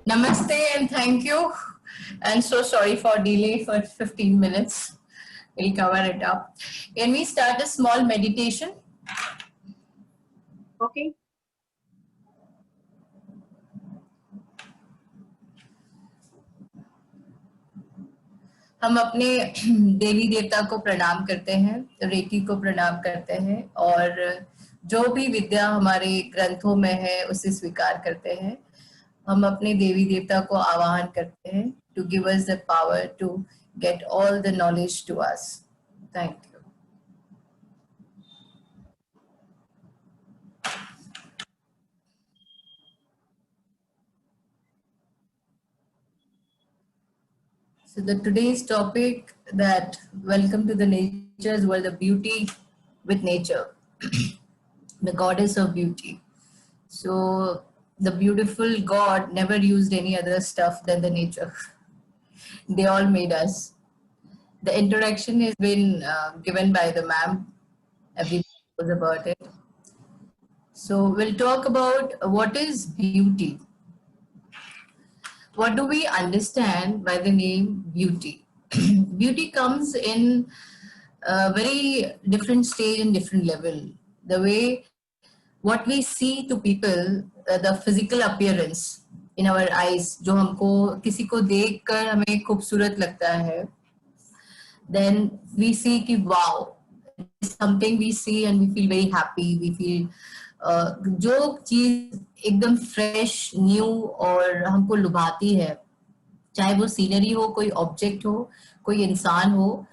Namaste and thank you. And so sorry for delay for 15 minutes. We'll cover it up. Can we start a small meditation? Okay. हम अपने देवी देवता को प्रणाम करते हैं, recce को प्रणाम करते हैं और जो भी विद्या हमारे ग्रंथों में है उसे स्वीकार करते हैं। हम अपने देवी देवता को आवाहन करते हैं to give us the power to get all the knowledge to us. Thank you. So the today's topic that welcome to the nature's world, the beauty with nature, the goddess of beauty. So the beautiful God never used any other stuff than the nature. They all made us. The introduction has been given by the ma'am. Everybody knows about it. So we'll talk about what is beauty. What do we understand by the name beauty? Beauty comes in a very different stage and different level. The way what we see to people, the physical appearance in our eyes, जो हमको किसी को देखकर हमें खूबसूरत लगता है, then we see कि wow, it's something we see and we feel very happy. We feel जो चीज एकदम फ्रेश न्यू और हमको लुभाती है, चाहे वो सीनरी हो, कोई ऑब्जेक्ट हो, कोई इंसान हो,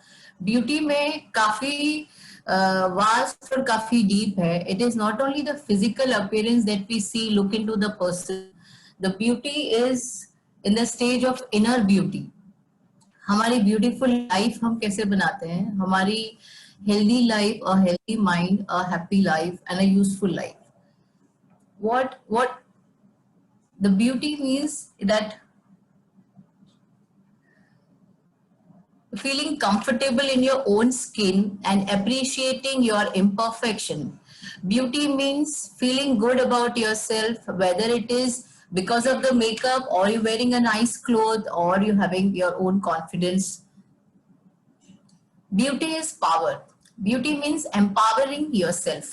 ब्यूटी में काफी वास्ट और काफी डीप है. It is not only the physical appearance that we see, look into the person. The beauty is in the stage of inner beauty. हमारी ब्यूटीफुल लाइफ हम कैसे बनाते हैं, हमारी healthy life, a healthy mind, a happy life, and a useful life. What the beauty means that feeling comfortable in your own skin and appreciating your imperfection. Beauty means feeling good about yourself, whether it is because of the makeup or you're wearing a nice cloth or you having your own confidence. Beauty is power. Beauty means empowering yourself.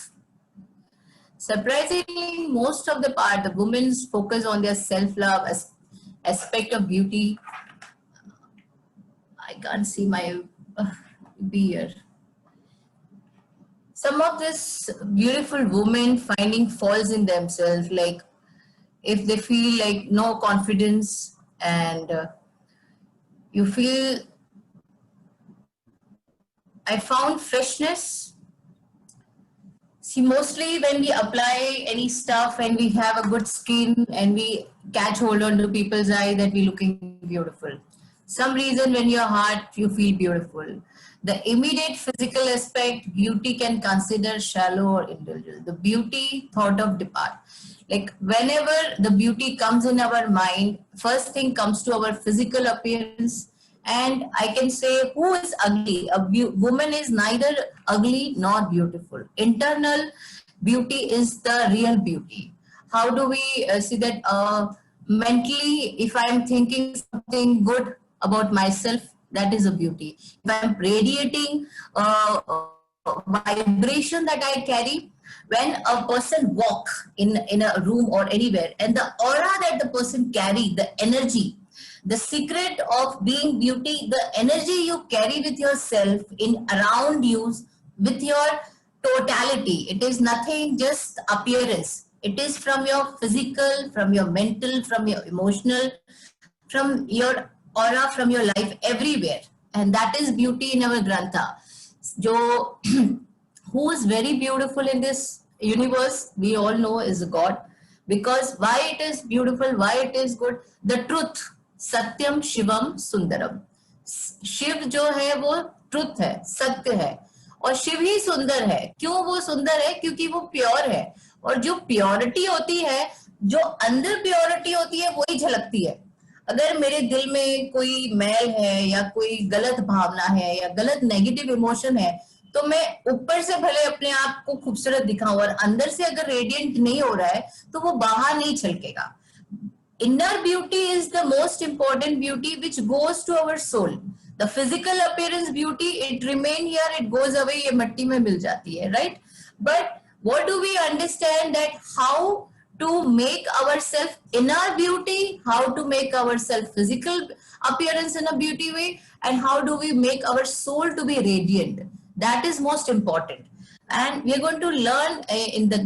Surprisingly, most of the part, the women focus on their self-love aspect of beauty. I can't see my beard. Some of this beautiful women finding faults in themselves, like if they feel like no confidence and you feel, I found freshness. See, mostly when we apply any stuff and we have a good skin and we catch hold on to people's eye that we're looking beautiful. Some reason when your heart, you feel beautiful. The immediate physical aspect, beauty can consider shallow or indulgent. The beauty thought of depart. Like whenever the beauty comes in our mind, first thing comes to our physical appearance. And I can say, who is ugly? A woman is neither ugly nor beautiful. Internal beauty is the real beauty. How do we see that mentally, if I'm thinking something good about myself, that is a beauty. If I'm radiating vibration that I carry, when a person walk in a room or anywhere, and the aura that the person carry, the energy, the secret of being beauty, the energy you carry with yourself in around you, with your totality. It is nothing just appearance. It is from your physical, from your mental, from your emotional, from your aura, from your life, everywhere. And that is beauty in our grantha. Jo, who is very beautiful in this universe, we all know is God. Because why it is beautiful, why it is good, the truth. सत्यम शिवम सुंदरम. शिव जो है वो truth है, सत्य है, और शिव ही सुंदर है. क्यों वो सुंदर है? क्योंकि वो प्योर है. और जो प्योरिटी होती है, जो अंदर प्योरिटी होती है, वही झलकती है. अगर मेरे दिल में कोई मैल है या कोई गलत भावना है या गलत नेगेटिव इमोशन है, तो मैं ऊपर से भले अपने आप को खूबसूरत दिखाऊं और अंदर से अगर रेडिएंट नहीं हो रहा है, तो वो बाहर नहीं छलकेगा. inner beauty is the most important beauty which goes to our soul. The physical appearance beauty, it remain here, it goes away, ये मट्टी में मिल जाती है, right? But what do we understand that how to make ourselves inner beauty, how to make ourselves physical appearance in a beauty way, and how do we make our soul to be radiant? That is most important. And we are going to learn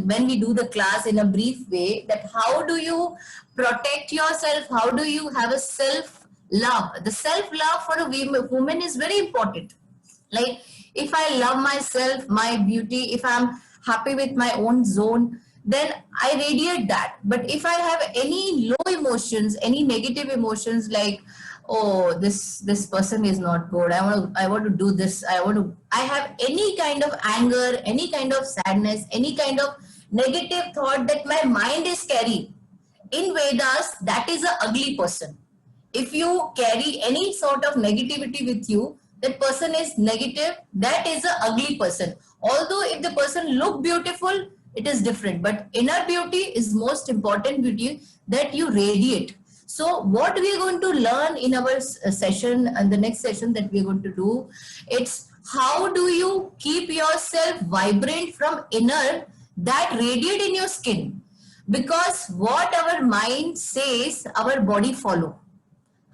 when we do the class in a brief way that how do you protect yourself, how do you have a self love. The self love for a woman is very important. Like if I love myself, my beauty, if I'm happy with my own zone, then I radiate that. But if I have any low emotions, any negative emotions, like oh, this person is not good, I want to do this, I have any kind of anger, any kind of sadness, any kind of negative thought that my mind is carrying, in Vedas, that is an ugly person. If you carry any sort of negativity with you, that person is negative, that is an ugly person. Although if the person look beautiful, it is different. But inner beauty is most important beauty that you radiate. So what we are going to learn in our session and the next session that we are going to do, it's how do you keep yourself vibrant from inner that radiate in your skin. Because what our mind says, our body follow.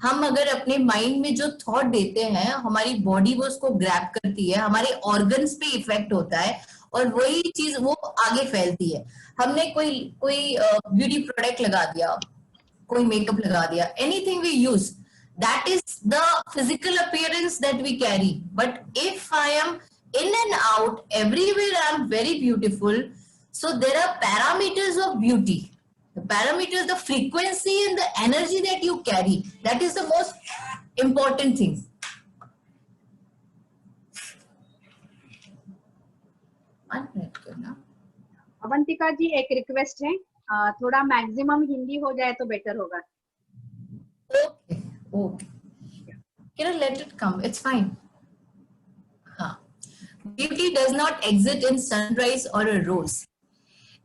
हम अगर अपने mind में जो thought देते हैं, हमारी body वो उसको ग्रैब करती है, हमारे ऑर्गन्स पे इफेक्ट होता है और वही चीज वो आगे फैलती है. हमने कोई ब्यूटी प्रोडक्ट लगा दिया, कोई मेकअप लगा दिया, anything we use, that is the physical appearance that we carry. But if I am in and out, everywhere I am very beautiful. So there are parameters of beauty. The parameters, the frequency and the energy that you carry, that is the most important thing. Avantika ji, एक request है, थोड़ा maximum Hindi हो जाए तो better होगा. Okay. Let it come. It's fine. Beauty does not exist in sunrise or a rose.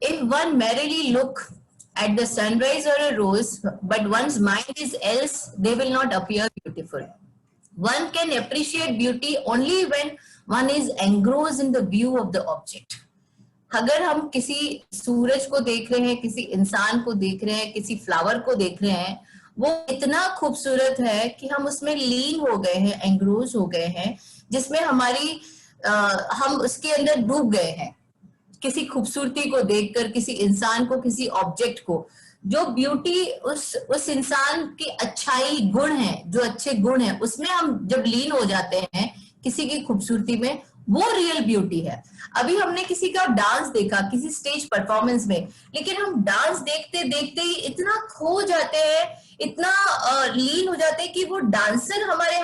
If one merrily look at the sunrise or a rose, but one's mind is else, they will not appear beautiful. One can appreciate beauty only when one is engrossed in the view of the object. अगर हम किसी सूरज को देख रहे हैं, किसी इंसान को देख रहे हैं, किसी फ्लावर को देख रहे हैं, वो इतना खूबसूरत है कि हम उसमें लीन हो गए हैं, एंग्रोज हो गए हैं, जिसमें हम उसके अंदर डूब गए हैं. किसी खूबसूरती को देखकर, किसी इंसान को, किसी ऑब्जेक्ट को, जो ब्यूटी उस इंसान की अच्छाई गुण है, जो अच्छे गुण है, उसमें हम जब लीन हो जाते हैं किसी की खूबसूरती में, वो रियल ब्यूटी है. अभी हमने किसी का डांस देखा, किसी स्टेज परफॉर्मेंस में, लेकिन हम डांस देखते देखते ही इतना खो जाते हैं, इतना लीन हो जाते हैं कि वो डांसर हमारे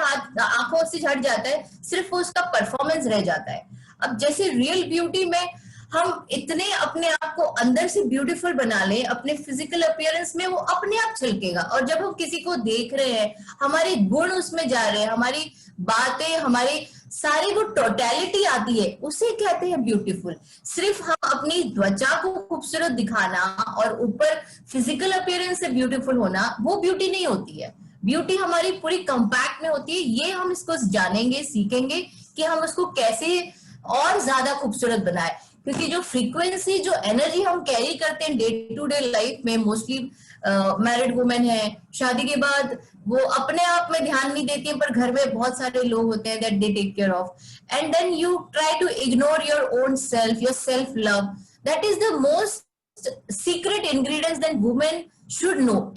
आंखों से हट जाता है, सिर्फ वो उसका परफॉर्मेंस रह जाता है. अब जैसे रियल ब्यूटी में हम इतने अपने आप को अंदर से ब्यूटीफुल बना लें, अपने फिजिकल अपीयरेंस में वो अपने आप झलकेगा. और जब हम किसी को देख रहे हैं, हमारे गुण उसमें जा रहे हैं, हमारी बातें, हमारी सारी वो टोटलिटी आती है, उसे कहते हैं ब्यूटीफुल. सिर्फ हम अपनी त्वचा को खूबसूरत दिखाना और ऊपर फिजिकल अपीयरेंस से ब्यूटीफुल होना, वो ब्यूटी नहीं होती है. ब्यूटी हमारी पूरी कंपैक्ट में होती है. ये हम इसको जानेंगे, सीखेंगे कि हम उसको कैसे और ज्यादा खूबसूरत बनाए. क्योंकि जो फ्रीक्वेंसी, जो एनर्जी हम कैरी करते हैं डे टू डे लाइफ में, मोस्टली मैरिड वुमेन है, शादी के बाद वो अपने आप में ध्यान नहीं देती है, पर घर में बहुत सारे लोग होते हैं that they take care of, and then you try to ignore your own self, your self love. That is the most secret ingredients that women should know.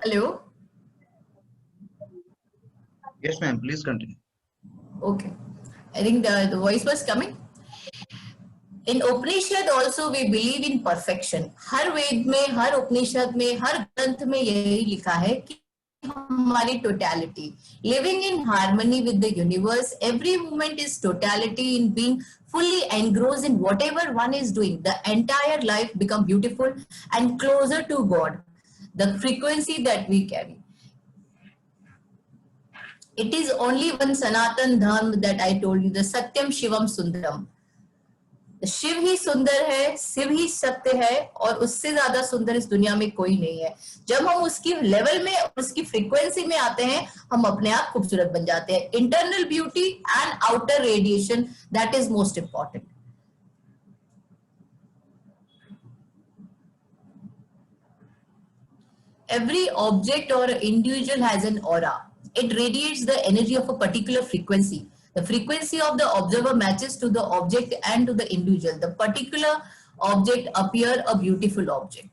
Hello. Yes, ma'am. Please continue. Okay, I think the voice was coming. In Upanishad also we believe in perfection. हर वेद में, हर उपनिषद में, हर ग्रंथ में यही लिखा है कि हमारी totality, living in harmony with the universe, every moment is totality in being fully engrossed in whatever one is doing. The entire life become beautiful and closer to God. The frequency that we carry. It is only one Sanatan Dharma that I told you, the Satyam Shivam Sundaram. Shiv ही सुंदर है, शिव ही सत्य है, और उससे ज्यादा सुंदर इस दुनिया में कोई नहीं है। जब हम उसकी लेवल में, उसकी फ्रीक्वेंसी में आते हैं, हम अपने आप खूबसूरत बन जाते हैं। Internal beauty and outer radiation, that is most important. Every object or individual has an aura. It radiates the energy of a particular frequency. The frequency of the observer matches to the object and to the individual. The particular object appear a beautiful object.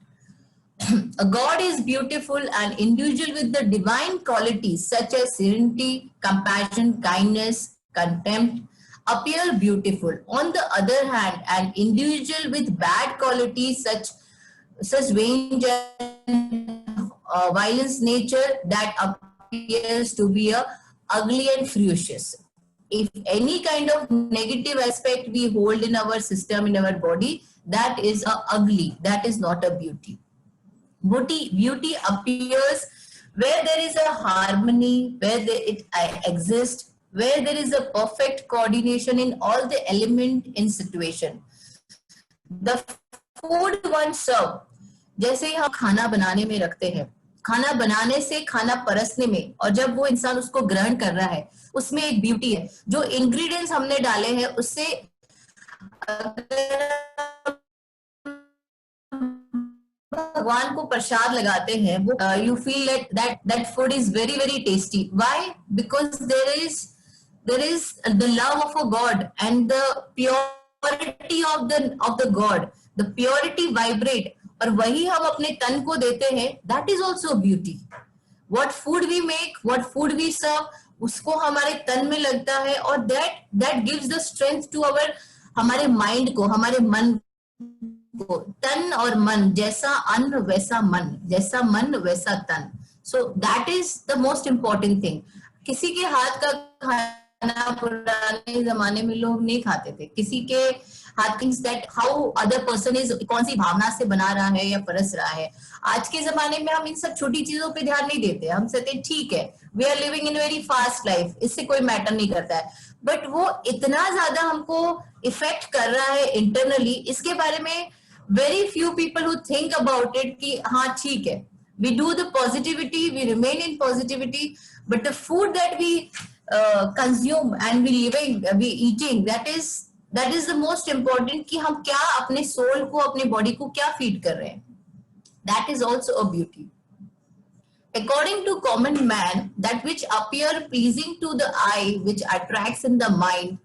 A God is beautiful, and individual with the divine qualities such as serenity, compassion, kindness, contempt appear beautiful. On the other hand, an individual with bad qualities such range and violence nature, that appears to be a ugly and ferocious. If any kind of negative aspect we hold in our system, in our body, that is a ugly, that is not a beauty. Beauty appears where there is a harmony, where it exists, where there is a perfect coordination in all the element in situation. The food one serve, जैसे हम खाना बनाने में रखते हैं, खाना बनाने से खाना परसने में, और जब वो इंसान उसको ग्रहण कर रहा है, उसमें एक ब्यूटी है। जो इंग्रेडिएंट्स हमने डाले हैं उससे भगवान को प्रसाद लगाते हैं, वो you feel that food is very very tasty. Why? Because there is the love of a God and the purity of the God. The purity vibrate, और वही हम अपने तन को देते हैं. That is also beauty. What food we make, what food we serve, उसको हमारे तन में लगता है, और that gives the strength to our, हमारे माइंड को, हमारे मन को. तन और मन, जैसा अन्न वैसा मन, जैसा मन वैसा तन. So that is the most important thing. किसी के हाथ का खाना पुराने जमाने में लोग नहीं खाते थे. किसी के हाथ, things that how other person is, कौन सी भावना से बना रहा है या परस रहा है. आज के जमाने में हम इन सब छोटी चीजों पे ध्यान नहीं देते. हम कहते ठीक है, we are living in very fast life, इससे कोई मैटर नहीं करता है. बट वो इतना ज्यादा हमको इफेक्ट कर रहा है इंटरनली, इसके बारे में very few people who think about it कि हाँ ठीक है, we do the positivity, we remain in positivity, but the food that we consume and we eating, that is the most important, कि हम क्या अपने सोल को, अपने बॉडी को क्या फीड कर रहे हैं. That is also a beauty. According to common man, that which appear pleasing to the eye, which attracts in the mind,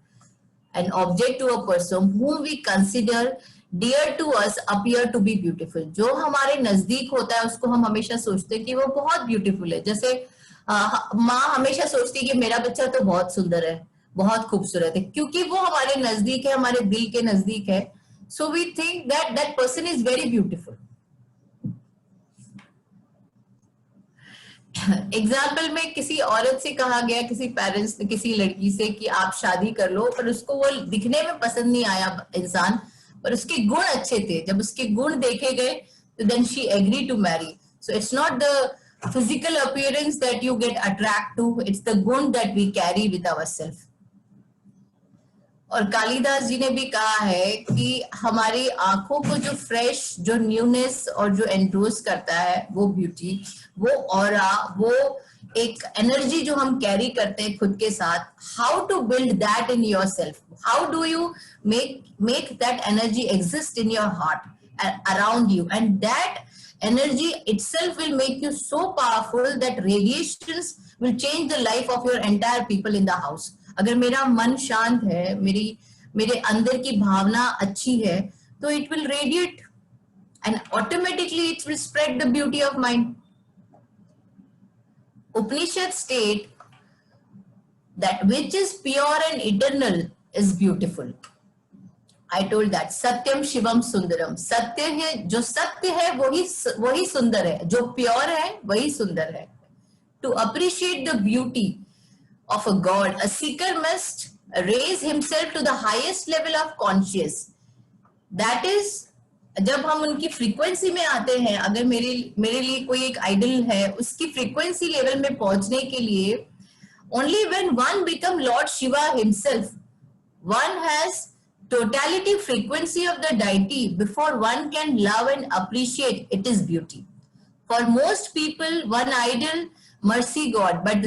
an object to a person whom we consider dear to us appear to be beautiful. जो हमारे नजदीक होता है उसको हम हमेशा सोचते हैं कि वो बहुत ब्यूटीफुल है. जैसे माँ हमेशा सोचती है कि मेरा बच्चा तो बहुत सुंदर है, बहुत खूबसूरत है, क्योंकि वो हमारे नजदीक है, हमारे दिल के नजदीक है. So we think that person is very beautiful. Example में किसी औरत से कहा गया, किसी पेरेंट्स ने किसी लड़की से कि आप शादी कर लो, पर उसको वो दिखने में पसंद नहीं आया इंसान, पर उसके गुण अच्छे थे. जब उसके गुण देखे गए तो then she agree to marry. So it's not the physical appearance that you get attract to, it's the गुण that we carry with ourselves. और कालिदास जी ने भी कहा है कि हमारी आंखों को जो फ्रेश, जो न्यूनेस और जो एंड्रोस करता है, वो ब्यूटी, वो ऑरा, वो एक एनर्जी जो हम कैरी करते हैं खुद के साथ. How to build that in your self, how do you make that energy exist in your heart and around you, and that energy itself will make you so powerful that radiations will change the life of your entire people in the house. अगर मेरा मन शांत है, मेरे अंदर की भावना अच्छी है, तो it will radiate and automatically it will spread the beauty of mind. Upanishad state that which is pure and eternal is beautiful. I told that सत्यम शिवम सुंदरम. सत्य है, जो सत्य है वही सुंदर है, जो प्योर है वही सुंदर है. To appreciate the beauty of a God, a seeker must raise himself to the highest level of conscious. That is, जब हम उनकी फ्रीक्वेंसी में आते हैं, अगर मेरे लिए कोई एक आइडल है, उसकी फ्रीक्वेंसी लेवल में पहुंचने के लिए, only when one become Lord Shiva himself, one has totality frequency of the deity before one can love and appreciate it is beauty. For most people, one idol, mercy God, but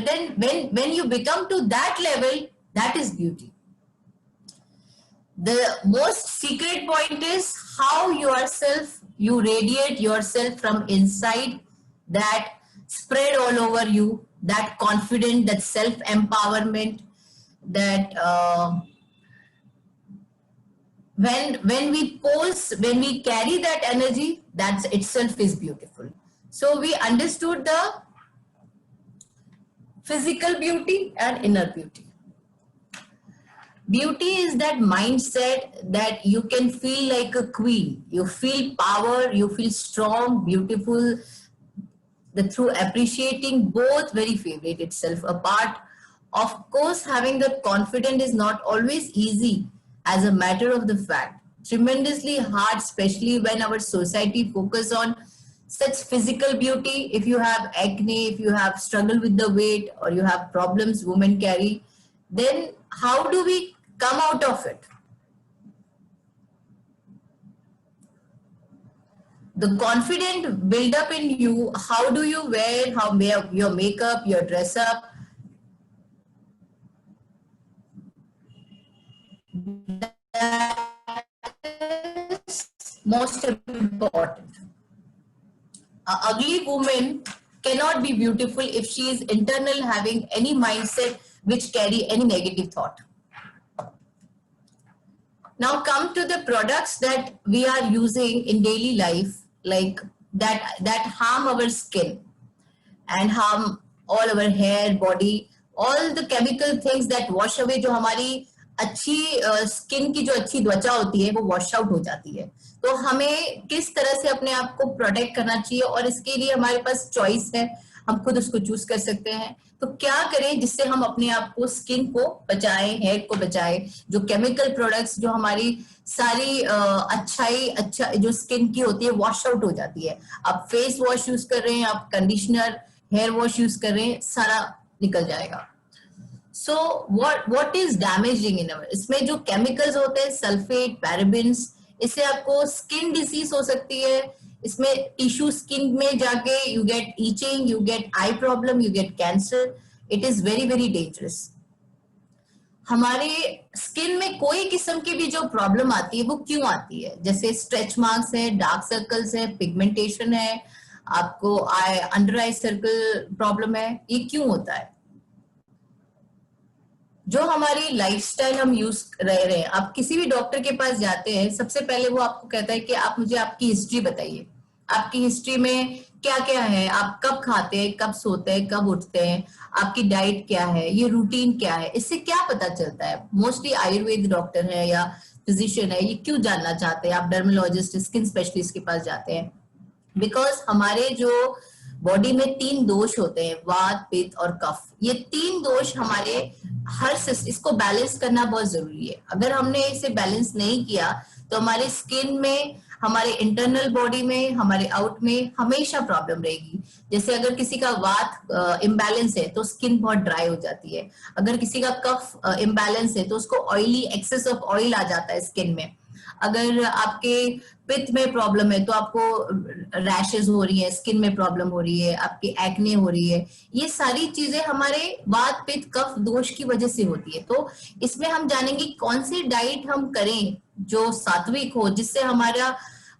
then when you become to that level, that is beauty. The most secret point is how you radiate yourself from inside, that spread all over you, that confidence, that self-empowerment, that when we pose, when we carry that energy, that itself is beautiful. So we understood the physical beauty and inner beauty. Beauty is that mindset that you can feel like a queen. You feel power, you feel strong, beautiful. Through appreciating both very favorite itself apart. Of course, having that confidence is not always easy as a matter of the fact. Tremendously hard, especially when our society focus on such physical beauty. If you have acne, if you have struggle with the weight, or you have problems women carry, then how do we come out of it? The confident build up in you. How do you wear your makeup, your dress up? That is most important. An ugly woman cannot be beautiful if she is internal having any mindset which carry any negative thought. Now come to the products that we are using in daily life, like that harm our skin and harm all our hair, body, all the chemical things that wash away. जो हमारी अच्छी skin की जो अच्छी त्वचा होती है वो वॉश आउट हो जाती है. तो हमें किस तरह से अपने आप को प्रोटेक्ट करना चाहिए, और इसके लिए हमारे पास चॉइस है, हम खुद उसको चूज कर सकते हैं. तो क्या करें जिससे हम अपने आप को, स्किन को बचाएं, हेयर को बचाएं. जो केमिकल प्रोडक्ट्स जो हमारी सारी अच्छा जो स्किन की होती है वॉश आउट हो जाती है. आप फेस वॉश यूज कर रहे हैं, आप कंडीशनर, हेयर वॉश यूज कर रहे हैं, सारा निकल जाएगा. सो व्हाट इज डैमेजिंग इन अवर, इसमें जो केमिकल्स होते हैं सल्फेट, पैराबेन्स, इससे आपको स्किन डिसीज हो सकती है. इसमें टिश्यू स्किन में जाके you get itching, you get I problem, you get cancer. It is very very dangerous. हमारे स्किन में कोई किस्म की भी जो प्रॉब्लम आती है वो क्यों आती है? जैसे स्ट्रेच मार्क्स है, डार्क सर्कल्स है, पिगमेंटेशन है, आपको अंडर आई सर्कल प्रॉब्लम है, ये क्यों होता है? जो हमारी लाइफस्टाइल हम यूज रह रहे हैं. आप किसी भी डॉक्टर के पास जाते हैं, सबसे पहले वो आपको कहता है कि आप मुझे आपकी हिस्ट्री बताइए. आपकी हिस्ट्री में क्या क्या है, आप कब खाते हैं, कब सोते हैं, कब उठते हैं, आपकी डाइट क्या है, ये रूटीन क्या है. इससे क्या पता चलता है? मोस्टली आयुर्वेद डॉक्टर है या फिजिशियन है, ये क्यों जानना चाहते हैं? आप डर्मोलॉजिस्ट, स्किन स्पेशलिस्ट के पास जाते हैं. बिकॉज हमारे जो बॉडी में 3 दोष होते हैं, वात, पित्त और कफ. ये 3 दोष हमारे इसको बैलेंस करना बहुत जरूरी है. अगर हमने इसे बैलेंस नहीं किया तो हमारे स्किन में, हमारे इंटरनल बॉडी में, हमारे आउट में हमेशा प्रॉब्लम रहेगी. जैसे अगर किसी का वात इम्बैलेंस है तो स्किन बहुत ड्राई हो जाती है. अगर किसी का कफ इम्बैलेंस है तो उसको ऑयली, एक्सेस ऑफ ऑयल आ जाता है स्किन में. अगर आपके पित्त में प्रॉब्लम है तो आपको रैशेस हो रही है, स्किन में प्रॉब्लम हो रही है, आपकी एक्ने हो रही है. ये सारी चीजें हमारे वात, पित्त, कफ दोष की वजह से होती है. तो इसमें हम जानेंगे कौन सी डाइट हम करें जो सात्विक हो, जिससे हमारा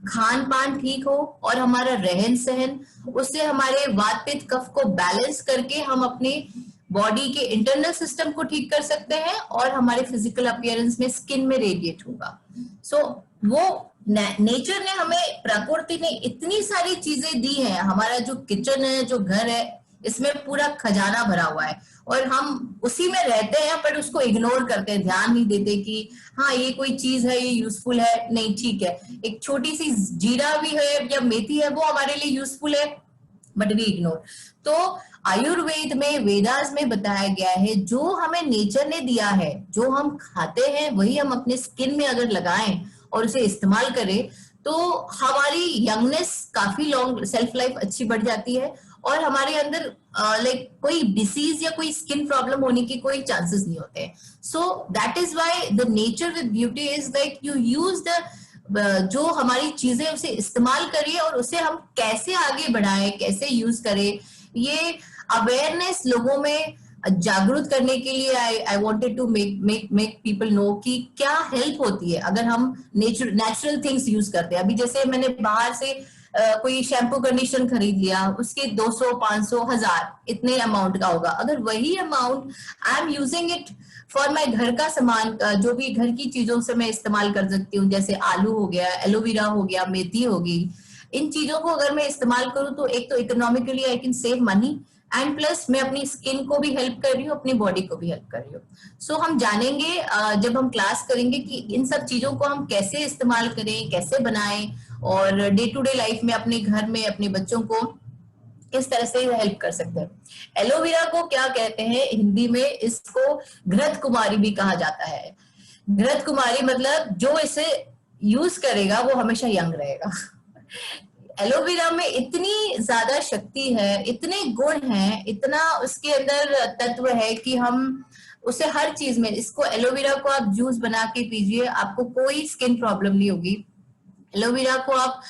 खान पान ठीक हो और हमारा रहन सहन, उससे हमारे वात, पित्त, कफ को बैलेंस करके हम अपने बॉडी के इंटरनल सिस्टम को ठीक कर सकते हैं और हमारे फिजिकल अपीयरेंस में, स्किन में रेडिएट होगा. सो वो नेचर ने हमें, प्रकृति ने इतनी सारी चीजें दी हैं. हमारा जो किचन है, जो घर है, इसमें पूरा खजाना भरा हुआ है और हम उसी में रहते हैं, पर उसको इग्नोर करते हैं, ध्यान नहीं देते कि हाँ ये कोई चीज है, ये यूजफुल है. नहीं, ठीक है, एक छोटी सी जीरा भी है या मेथी है, वो हमारे लिए यूजफुल है, बट वी इग्नोर. तो आयुर्वेद में, वेदास में बताया गया है, जो हमें नेचर ने दिया है, जो हम खाते हैं, वही हम अपने स्किन में अगर लगाएं और उसे इस्तेमाल करें तो हमारी यंगनेस, काफी लॉन्ग सेल्फ लाइफ अच्छी बढ़ जाती है और हमारे अंदर लाइक कोई डिसीज या कोई स्किन प्रॉब्लम होने की कोई चांसेस नहीं होते. So that is why the nature with beauty is like you use the जो हमारी चीजें उसे इस्तेमाल करिए और उसे हम कैसे आगे बढ़ाएं, कैसे यूज करें, ये अवेयरनेस लोगों में जागरूक करने के लिए I wanted to make people know कि क्या हेल्प होती है अगर हम नेचुरल थिंग्स यूज करते हैं. अभी जैसे मैंने बाहर से कोई शैम्पू कंडीशन खरीद लिया, उसके 200, 500, 1000 इतने अमाउंट का होगा. अगर वही amount I am using it for my घर का सामान, जो भी घर की चीजों से मैं इस्तेमाल कर सकती हूँ, जैसे आलू हो गया, एलोवेरा हो गया, मेथी होगी, इन चीजों को अगर मैं इस्तेमाल करूँ तो एक तो economically I can save money and plus मैं अपनी स्किन को भी हेल्प कर रही हूँ, अपनी बॉडी को भी हेल्प कर रही हूँ. सो हम जानेंगे जब हम क्लास करेंगे कि इन सब चीजों को हम कैसे इस्तेमाल करें, कैसे बनाएं और डे टू डे लाइफ में अपने घर में अपने बच्चों को इस तरह से हेल्प कर सकते हैं. एलोवेरा को क्या कहते हैं हिंदी में? इसको घृत कुमारी भी कहा जाता है. घृत कुमारी मतलब जो इसे यूज करेगा वो हमेशा यंग रहेगा. एलोवेरा में इतनी ज्यादा शक्ति है, इतने गुण हैं, इतना उसके अंदर तत्व है कि हम उसे हर चीज में, इसको एलोवेरा को आप जूस बना के पीजिए, आपको कोई स्किन प्रॉब्लम नहीं होगी. एलोवेरा को आप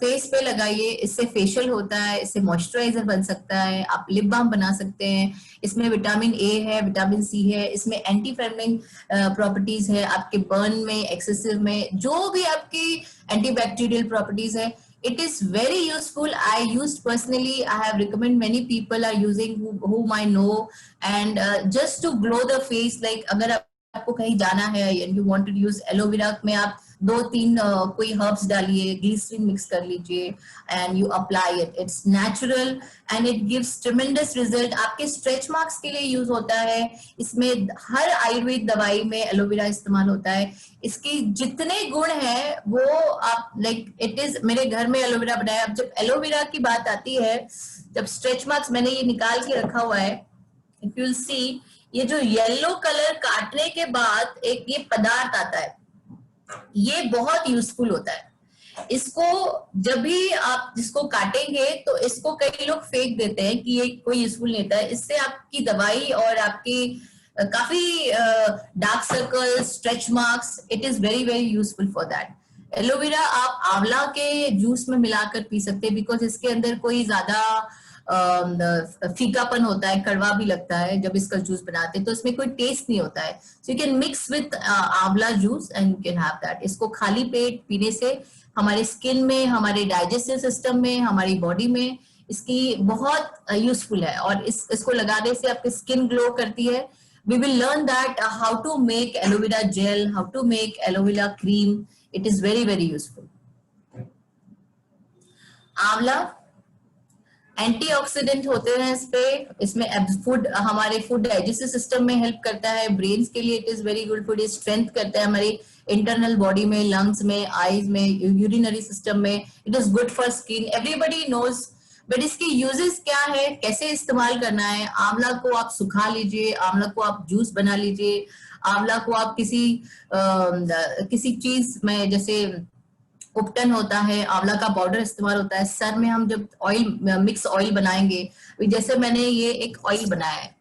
फेस पे लगाइए, इससे फेशियल होता है, इससे मॉइस्चराइजर बन सकता है, आप लिप बाम बना सकते हैं. इसमें विटामिन ए है, विटामिन सी है, इसमें एंटी फैमिंग प्रॉपर्टीज है, आपके बर्न में, एक्सेसिव में जो भी आपकी एंटीबैक्टीरियल प्रॉपर्टीज है. It is very useful. I used personally. I have recommend many people are using whom I know, and just to glow the face. Like अगर आपको कहीं जाना है and you want to use aloe vera में आप 2-3 कोई herbs डालिए, glycerine mix कर लीजिए and you apply it. It's natural and it gives tremendous result. आपके स्ट्रेच मार्क्स के लिए यूज होता है. इसमें हर आयुर्वेद दवाई में एलोवेरा इस्तेमाल होता है. इसके जितने गुण हैं वो आप लाइक इट इज, मेरे घर में एलोवेरा बनाया. अब जब एलोवेरा की बात आती है, जब स्ट्रेच मार्क्स मैंने ये निकाल के रखा हुआ है, इफ यू सी ये जो येलो कलर काटने के बाद एक ये पदार्थ आता है, ये बहुत यूजफुल होता है. इसको जब भी आप जिसको काटेंगे तो इसको कई लोग फेंक देते हैं कि ये कोई यूजफुल नहीं होता है. इससे आपकी दवाई और आपकी काफी dark circle, stretch marks, it is very very useful for that. Aloe vera आप आंवला के जूस में मिलाकर पी सकते हैं बिकॉज इसके अंदर कोई ज्यादा फीकापन होता है, कड़वा भी लगता है जब इसका जूस बनाते हैं, तो इसमें कोई टेस्ट नहीं होता है. So you can mix with amla juice and you can have that. इसको खाली पेट पीने से हमारे स्किन में, हमारे डाइजेस्टिव सिस्टम में, हमारी बॉडी में इसकी बहुत यूजफुल है. और इसको लगाने से आपकी स्किन ग्लो करती है. We will learn that how to make aloe vera gel, how to make aloe vera cream. It is very very useful. आंवला एंटीऑक्सीडेंट होते हैं इस पे. इसमें फूड, हमारे फूड डाइजेस्टिव सिस्टम में हेल्प करता है. ब्रेन्स के लिए it is very good food. Strength करता है हमारी इंटरनल बॉडी में, लंग्स में, आईज में, यूरिनरी सिस्टम में. It is good for skin. Everybody knows. But इसकी यूजेस क्या है, कैसे इस्तेमाल करना है? आंवला को आप सुखा लीजिए, आंवला को आप जूस बना लीजिए, आंवला को आप किसी चीज में, जैसे उपटन होता है, आंवला का पाउडर इस्तेमाल होता है. सर में हम जब ऑयल, मिक्स ऑयल बनाएंगे, जैसे मैंने ये एक ऑयल बनाया है,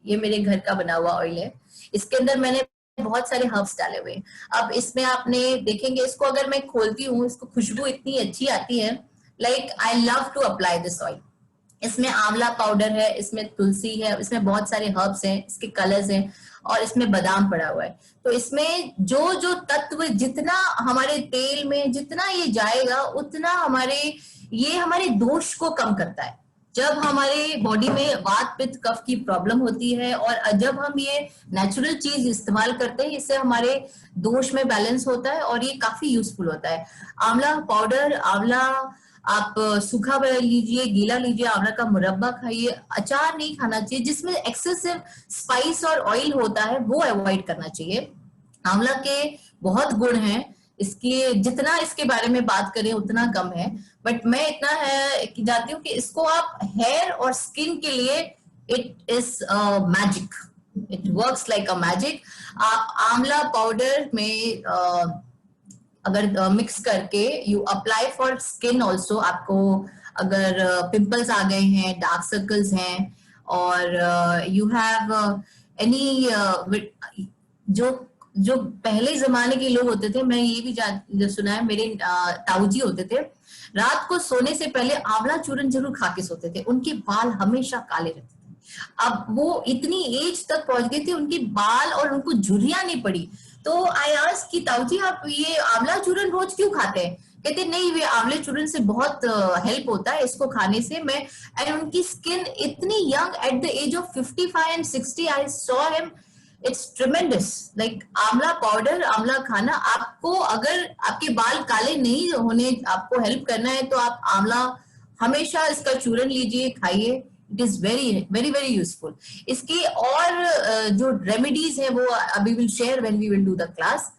ये मेरे घर का बना हुआ ऑयल है. इसके अंदर मैंने बहुत सारे हर्ब्स डाले हुए. अब इसमें आपने देखेंगे, इसको अगर मैं खोलती हूँ, इसको खुशबू इतनी अच्छी आती है. Like I love to apply this oil. इसमें आंवला पाउडर है, इसमें तुलसी है, इसमें बहुत सारे हर्ब्स हैं, इसके कलर्स हैं, और इसमें बादाम पड़ा हुआ है. तो इसमें जो जो तत्व, जितना हमारे तेल में जितना ये जाएगा, उतना ये हमारे दोष को कम करता है. जब हमारे बॉडी में वात पित्त कफ की प्रॉब्लम होती है और जब हम ये नेचुरल चीज इस्तेमाल करते हैं, इससे हमारे दोष में बैलेंस होता है और ये काफी यूजफुल होता है. आंवला पाउडर, आंवला आप सूखा लीजिए, गीला लीजिए, आंवला का मुरब्बा खाइए. अचार नहीं खाना चाहिए जिसमें एक्सेसिव स्पाइस और ऑयल होता है, वो अवॉइड करना चाहिए. आंवला के बहुत गुण हैं, इसके जितना इसके बारे में बात करें उतना कम है. बट मैं इतना है कि जानती हूँ कि इसको आप हेयर और स्किन के लिए it is magic. It works like a magic. आप आंवला पाउडर में अगर मिक्स करके you apply for skin also, आपको अगर पिंपल्स आ गए हैं, डार्क सर्कल्स हैं, और यू हैव एनी जो जो पहले जमाने के लोग होते थे, मैं ये भी जो सुना है, मेरे ताऊ जी होते थे, रात को सोने से पहले आंवला चूरन जरूर खा के सोते थे, उनके बाल हमेशा काले रहते थे। अब वो इतनी एज तक पहुंच गए थे, उनके बाल और उनको झुर्रियां नहीं पड़ी। तो आई आस्क्ड कि ताऊ जी आप ये आंवला चूरन रोज क्यों खाते हैं? कहते नहीं, वे आंवले चूरन से बहुत हेल्प होता है इसको खाने से। मैं एंड उनकी स्किन इतनी young at the age of 55 and 60, I saw him, it's tremendous. Like आंवला पाउडर, आंवला खाना, आपको अगर आपके बाल काले नहीं होने, आपको हेल्प करना है तो आप आंवला हमेशा इसका चूरन लीजिए, खाइए। It is very very very useful. इसकी और जो रेमेडीज है वो अभी will share when we will do the class.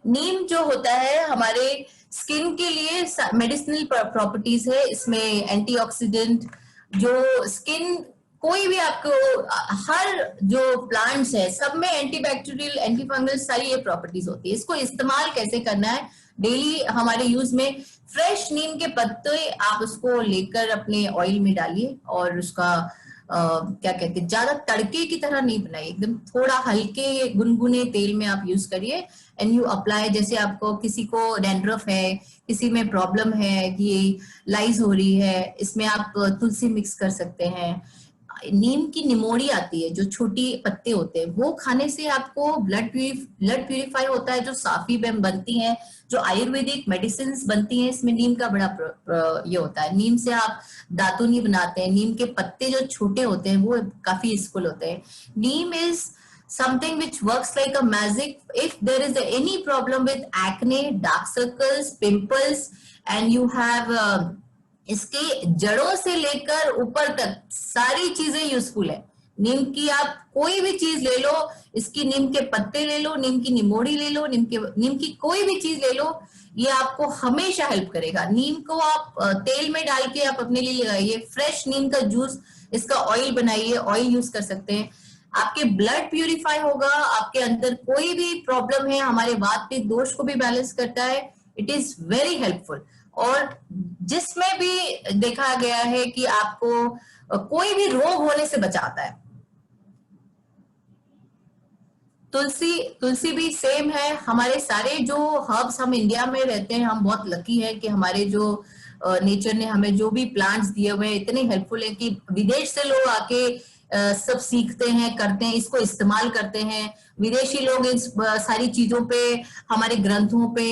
नीम जो होता है हमारे स्किन के लिए मेडिसिनल प्रॉपर्टीज है, इसमें एंटीऑक्सीडेंट, जो स्किन कोई भी आपको, हर जो प्लांट्स है सब में एंटीबैक्टीरियल, एंटीफंगल सारी ये प्रॉपर्टीज होती है। इसको इस्तेमाल कैसे करना है डेली हमारे यूज में? फ्रेश नीम के पत्ते आप उसको लेकर अपने ऑयल में डालिए, और उसका क्या कहते हैं, ज्यादा तड़के की तरह नहीं बनाइए, एकदम थोड़ा हल्के गुनगुने तेल में आप यूज करिए एंड यू अप्लाई। जैसे आपको किसी को डैंड्रफ है, किसी में प्रॉब्लम है कि लाइज हो रही है, इसमें आप तुलसी मिक्स कर सकते हैं। नीम की निमोड़ी आती है, जो छोटी पत्ते होते हैं, वो खाने से आपको ब्लड प्यूरिफाई होता है, जो साफी बनती हैं, जो आयुर्वेदिक मेडिसिन बनती हैं, इसमें नीम का बड़ा ये होता है। नीम से आप दातुनी बनाते हैं, नीम के पत्ते जो छोटे होते हैं वो काफी यूजफुल होते हैं। नीम is something which works like a magic. If there is any problem with acne, dark circles, pimples, and you have इसके जड़ों से लेकर ऊपर तक सारी चीजें यूजफुल है। नीम की आप कोई भी चीज ले लो, इसकी नीम के पत्ते ले लो, नीम की निमोड़ी ले लो, नीम की कोई भी चीज ले लो, ये आपको हमेशा हेल्प करेगा। नीम को आप तेल में डाल के आप अपने लिए लगाइए, फ्रेश नीम का जूस, इसका ऑयल बनाइए, ऑयल यूज कर सकते हैं। आपके ब्लड प्यूरिफाई होगा, आपके अंदर कोई भी प्रॉब्लम है, हमारे वात पित्त दोष को भी बैलेंस करता है। It is very helpful. और जिसमें भी देखा गया है कि आपको कोई भी रोग होने से बचाता है। तुलसी भी सेम है। हमारे सारे जो हर्ब्स, हम इंडिया में रहते हैं, हम बहुत लकी है कि हमारे जो नेचर ने हमें जो भी प्लांट्स दिए हुए हैं इतने हेल्पफुल है कि विदेश से लोग आके सब सीखते हैं, करते हैं, इसको इस्तेमाल करते हैं। विदेशी लोग इन सारी चीजों पे, हमारे ग्रंथों पे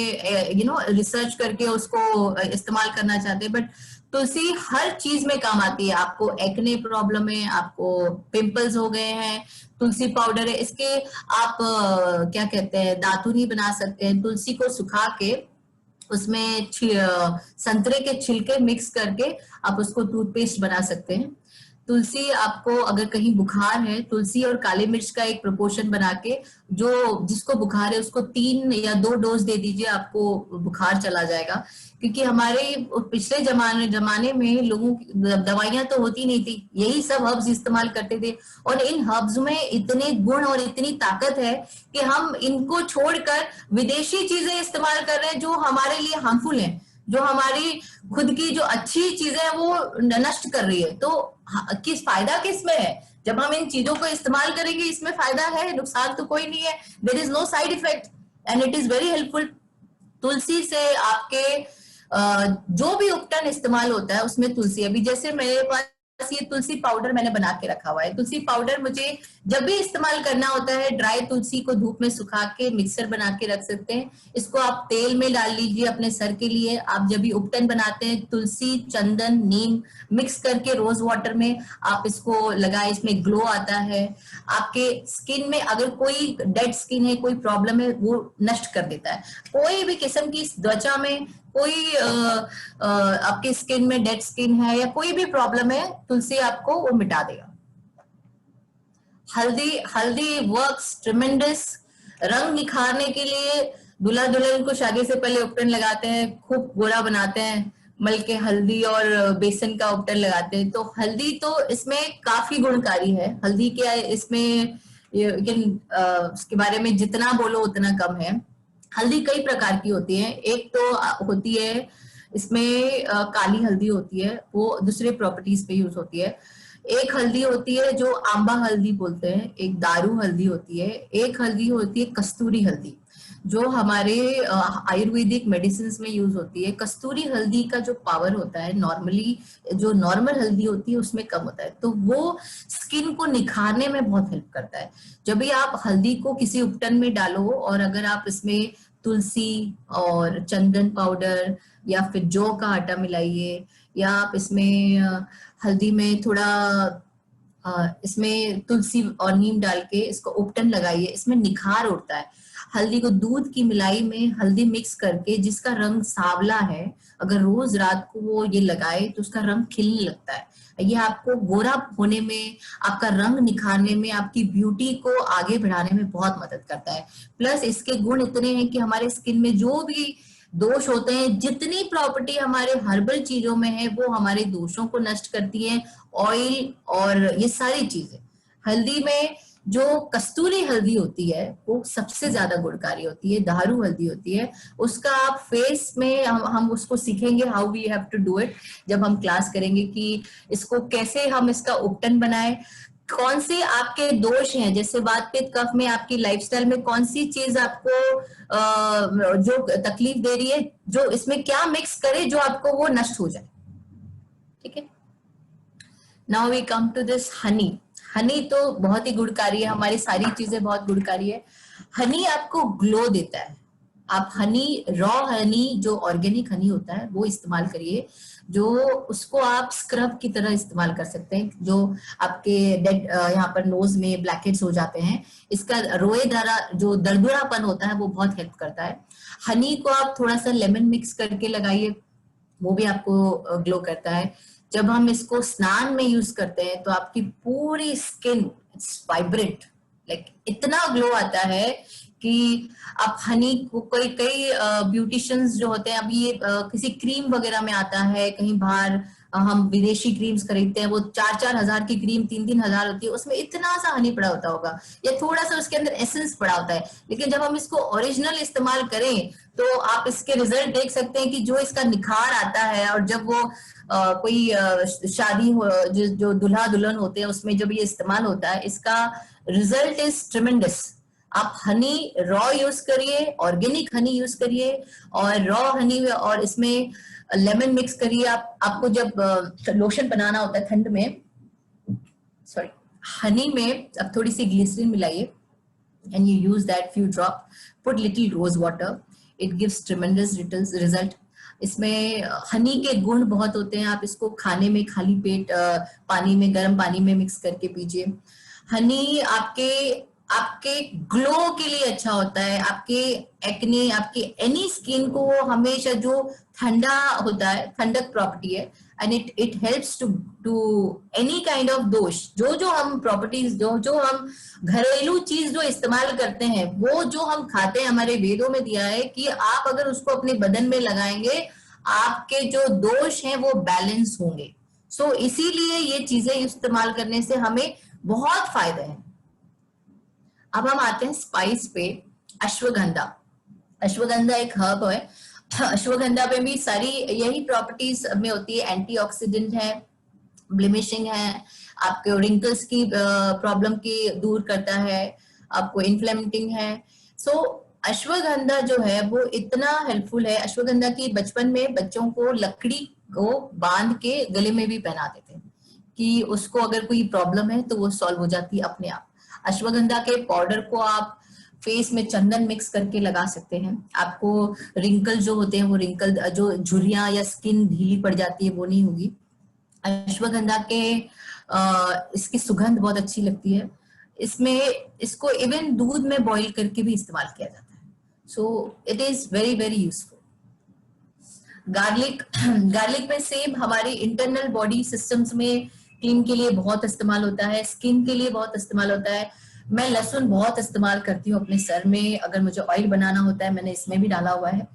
रिसर्च करके उसको इस्तेमाल करना चाहते हैं। बट तुलसी हर चीज में काम आती है। आपको एक्ने प्रॉब्लम है, आपको पिंपल्स हो गए हैं, तुलसी पाउडर है, इसके आप क्या कहते हैं, दातुनी बना सकते हैं। तुलसी को सुखा के उसमें संतरे के छिलके मिक्स करके आप उसको टूथपेस्ट बना सकते हैं। तुलसी आपको अगर कहीं बुखार है, तुलसी और काली मिर्च का एक प्रोपोर्शन बना के, जो जिसको बुखार है उसको 3 या 2 डोज दे दीजिए, आपको बुखार चला जाएगा। क्योंकि हमारे पिछले जमाने में लोगों की दवाइयां तो होती नहीं थी, यही सब हर्ब्स इस्तेमाल करते थे। और इन हर्ब्स में इतने गुण और इतनी ताकत है कि हम इनको छोड़कर विदेशी चीजें इस्तेमाल कर रहे हैं जो हमारे लिए हार्मफुल है, जो हमारी खुद की जो अच्छी चीजें हैं वो नष्ट कर रही है। तो किस फायदा किसमें है? जब हम इन चीजों को इस्तेमाल करेंगे, इसमें फायदा है, नुकसान तो कोई नहीं है। There is no side effect and it is very helpful. तुलसी से आपके जो भी उपटन इस्तेमाल होता है उसमें तुलसी, अभी जैसे मेरे पास ये तुलसी पाउडर मैंने बना के रखा हुआ है। तुलसी पाउडर मुझे जब भी इस्तेमाल करना होता है, ड्राई तुलसी को धूप में सुखा के मिक्सर बना के रख सकते हैं। इसको आप तेल में डाल लीजिए अपने सर के लिए। आप जब भी उपटन बनाते हैं, तुलसी, चंदन, नीम मिक्स करके रोज वाटर में आप इसको लगाए, इसमें ग्लो आता है। आपके स्किन में अगर कोई डेड स्किन है, कोई प्रॉब्लम है, वो नष्ट कर देता है। कोई भी किस्म की त्वचा में कोई आपके स्किन में डेड स्किन है या कोई भी प्रॉब्लम है, तुलसी आपको वो मिटा देगा। हल्दी वर्क्स ट्रिमेंडस। रंग निखारने के लिए दूल्हा दुल्हन को शादी से पहले उपटन लगाते हैं, खूब गोरा बनाते हैं, मल के हल्दी और बेसन का उपटन लगाते हैं। तो हल्दी तो इसमें काफी गुणकारी है। हल्दी क्या है, इसमें इसके बारे में जितना बोलो उतना कम है। हल्दी कई प्रकार की होती है। एक तो होती है इसमें काली हल्दी होती है, वो दूसरे प्रॉपर्टीज पे यूज होती है। एक हल्दी होती है जो आंबा हल्दी बोलते हैं, एक दारू हल्दी होती है, एक हल्दी होती है कस्तूरी हल्दी, जो हमारे आयुर्वेदिक मेडिसिन में यूज होती है। कस्तूरी हल्दी का जो पावर होता है नॉर्मली जो नॉर्मल हल्दी होती है उसमें कम होता है, तो वो स्किन को निखारने में बहुत हेल्प करता है। जब भी आप हल्दी को किसी उपटन में डालो और अगर आप इसमें तुलसी और चंदन पाउडर या फिर जौ का आटा मिलाइए, या आप इसमें हल्दी में थोड़ा इसमें तुलसी और नीम डाल के इसको उपटन लगाइए, इसमें निखार उठता है। हल्दी को दूध की मिलाई में हल्दी मिक्स करके जिसका रंग सांवला है, अगर रोज रात को वो ये लगाए तो उसका रंग खिलने लगता है। ये आपको गोरा होने में, आपका रंग निखारने में, आपकी ब्यूटी को आगे बढ़ाने में बहुत मदद करता है। प्लस इसके गुण इतने हैं कि हमारे स्किन में जो भी दोष होते हैं, जितनी प्रॉपर्टी हमारे हर्बल चीजों में है वो हमारे दोषों को नष्ट करती है। ऑयल और ये सारी चीजें, हल्दी में जो कस्तूरी हल्दी होती है वो सबसे ज्यादा गुणकारी होती है, दारू हल्दी होती है। उसका आप फेस में हम उसको सीखेंगे how we have to do it, जब हम क्लास करेंगे कि इसको कैसे हम इसका उपटन बनाए। कौन से आपके दोष हैं, जैसे वात पित्त कफ में आपकी लाइफस्टाइल में कौन सी चीज आपको जो तकलीफ दे रही है, जो इसमें क्या मिक्स करे जो आपको वो नष्ट हो जाए। ठीक है, now we come to this honey. Honey तो बहुत ही गुणकारी है, हमारी सारी चीजें बहुत गुणकारी है। हनी आपको ग्लो देता है। आप हनी, रॉ हनी जो ऑर्गेनिक हनी होता है वो इस्तेमाल करिए, जो उसको आप स्क्रब की तरह इस्तेमाल कर सकते हैं। जो आपके डेड यहाँ पर नोज में ब्लैकहेड्स हो जाते हैं, इसका रोए द्वारा जो दरदरापन होता है वो बहुत हेल्प करता है। हनी को आप थोड़ा सा लेमन मिक्स करके लगाइए, वो भी आपको ग्लो करता है। जब हम इसको स्नान में यूज करते हैं तो आपकी पूरी स्किन इट्स वाइब्रेंट, लाइक इतना ग्लो आता है कि आप हनी को कई कई ब्यूटिशियंस जो होते हैं, अभी ये किसी क्रीम वगैरह में आता है, कहीं बाहर हम विदेशी क्रीम्स खरीदते हैं, वो 4-4 हजार की क्रीम 3-3 हजार होती है, उसमें इतना सा हनी पड़ा होता होगा या थोड़ा सा उसके अंदर एसेंस पड़ा होता है। लेकिन जब हम इसको ओरिजिनल इस्तेमाल करें तो आप इसके रिजल्ट देख सकते हैं कि जो इसका निखार आता है। और जब वो कोई शादी हो, जो दुल्हा दुल्हन होते हैं उसमें जब ये इस्तेमाल होता है, इसका रिजल्ट इज ट्रिमेंडस। आप हनी रॉ यूज करिए, ऑर्गेनिक हनी यूज करिए, और रॉ हनी और इसमें लेमन मिक्स करिए। आपको जब लोशन बनाना होता है ठंड में, सॉरी हनी में अब थोड़ी सी glycerine मिलाइए and you use that few drop, put little rose water, it gives tremendous result। इसमें हनी के गुण बहुत होते हैं, आप इसको खाने में खाली पेट पानी में, गर्म पानी में मिक्स करके पीजिए। हनी आपके ग्लो के लिए अच्छा होता है, आपके एक्ने, आपके एनी स्किन को हमेशा, जो ठंडा होता है, ठंडक प्रॉपर्टी है, and it helps to any kind of dosha. जो हम प्रॉपर्टीज, जो हम घरेलू चीज जो इस्तेमाल करते हैं, वो जो हम खाते हैं, हमारे वेदों में दिया है कि आप अगर उसको अपने बदन में लगाएंगे, आपके जो दोष हैं वो बैलेंस होंगे। सो इसीलिए ये चीजें इस्तेमाल करने से हमें बहुत फायदे हैं। अब हम आते हैं स्पाइस पे। अश्वगंधा, अश्वगंधा एक हर्ब है। अश्वगंधा पे भी सारी यही प्रॉपर्टीज में होती है, एंटीऑक्सीडेंट है, ब्लिमिशिंग है, आपके रिंकल्स की प्रॉब्लम की दूर करता है, आपको इन्फ्लेमेटिंग है। सो अश्वगंधा जो है वो इतना हेल्पफुल है। अश्वगंधा की बचपन में बच्चों को लकड़ी को बांध के गले में भी पहनाते थे कि उसको अगर कोई प्रॉब्लम है तो वो सॉल्व हो जाती है अपने आप। अश्वगंधा के पाउडर को आप फेस में चंदन मिक्स करके लगा सकते हैं, आपको रिंकल जो होते हैं, वो रिंकल जो झुर्रियां या स्किन ढीली पड़ जाती है वो नहीं होगी। अश्वगंधा के इसकी सुगंध बहुत अच्छी लगती है। इसको इवन दूध में बॉईल करके भी इस्तेमाल किया जाता है। So it is very very useful. Garlic में सेम हमारी इंटरनल बॉडी सिस्टम्स में क्लीन के लिए बहुत इस्तेमाल होता है, स्किन के लिए बहुत इस्तेमाल होता है। मैं लहसुन बहुत इस्तेमाल करती हूँ अपने सर में, अगर मुझे ऑयल बनाना होता है, मैंने इसमें भी डाला हुआ है।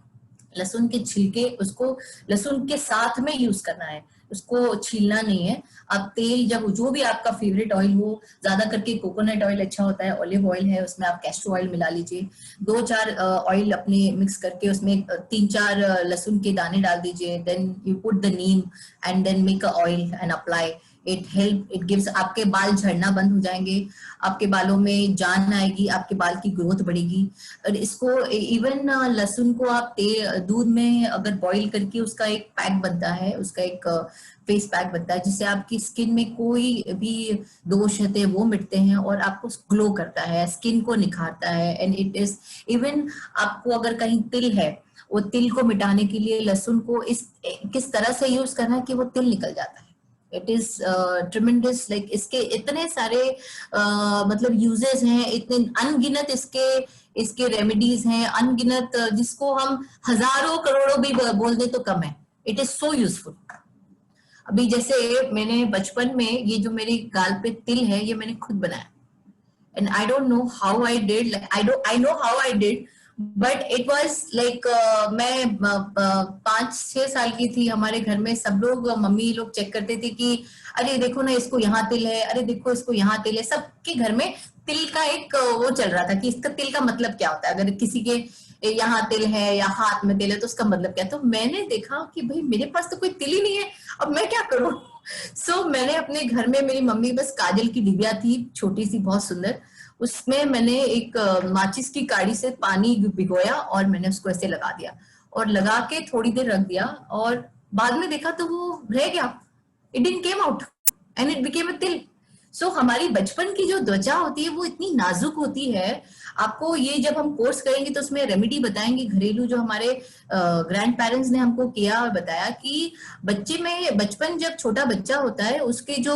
लहसुन के छिलके, उसको लहसुन के साथ में यूज करना है। उसको छीलना नहीं है। आप तेल, जब जो भी आपका फेवरेट ऑयल हो, ज्यादा करके कोकोनट ऑयल अच्छा होता है, ऑलिव ऑयल है, उसमें आप कैस्टर ऑयल मिला लीजिए, 2-4 ऑयल अपने मिक्स करके उसमें 3-4 लहसुन के दाने डाल दीजिए, then you put the neem and then make a oil and apply it. Help it gives, आपके बाल झड़ना बंद हो जाएंगे, आपके बालों में जान आएगी, आपके बाल की ग्रोथ बढ़ेगी। और इसको इवन लहसुन को आप दूध में अगर बॉईल करके उसका एक पैक बनता है, उसका एक फेस पैक बनता है, जिससे आपकी स्किन में कोई भी दोष होते वो मिटते हैं और आपको ग्लो करता है, स्किन को निखारता है। एंड इट इज इवन, आपको अगर कहीं तिल है, वो तिल को मिटाने के लिए लहसुन को इस किस तरह से यूज करना है कि वो तिल निकल जाता है। इट इज ट्रिमेंडस, लाइक इसके इतने सारे मतलब यूजेस हैं, इतने अनगिनत इसके रेमेडीज हैं, अनगिनत, जिसको हम हजारों करोड़ों भी बोल दे तो कम है। It is so useful. अभी जैसे मैंने बचपन में ये जो मेरी गाल पे तिल है, ये मैंने खुद बनाया, and I don't know how I did, like I know how I did, but it was like मैं 5-6 साल की थी, हमारे घर में सब लोग, मम्मी लोग चेक करते थे कि अरे देखो ना इसको यहाँ तिल है, अरे देखो इसको यहाँ तिल है। सबके घर में तिल का एक वो चल रहा था कि इसका तिल का मतलब क्या होता है, अगर किसी के यहाँ तिल है या हाथ में तिल है तो उसका मतलब क्या। तो मैंने देखा कि भाई मेरे पास तो कोई तिल ही नहीं है, अब मैं क्या करूं। सो मैंने अपने घर में, मेरी मम्मी बस काजल की डिबिया थी, छोटी सी बहुत सुंदर, उसमें मैंने एक माचिस की काड़ी से पानी भिगोया और मैंने उसको ऐसे लगा दिया और लगा के थोड़ी देर रख दिया, और बाद में देखा तो वो रह गया, it didn't came out and it became a तिल। सो हमारी बचपन की जो त्वचा होती है वो इतनी नाजुक होती है। आपको ये जब हम कोर्स करेंगे तो उसमें रेमेडी बताएंगे घरेलू, जो हमारे ग्रैंड पेरेंट्स ने हमको किया और बताया कि बच्चे में, बचपन जब छोटा बच्चा होता है उसके जो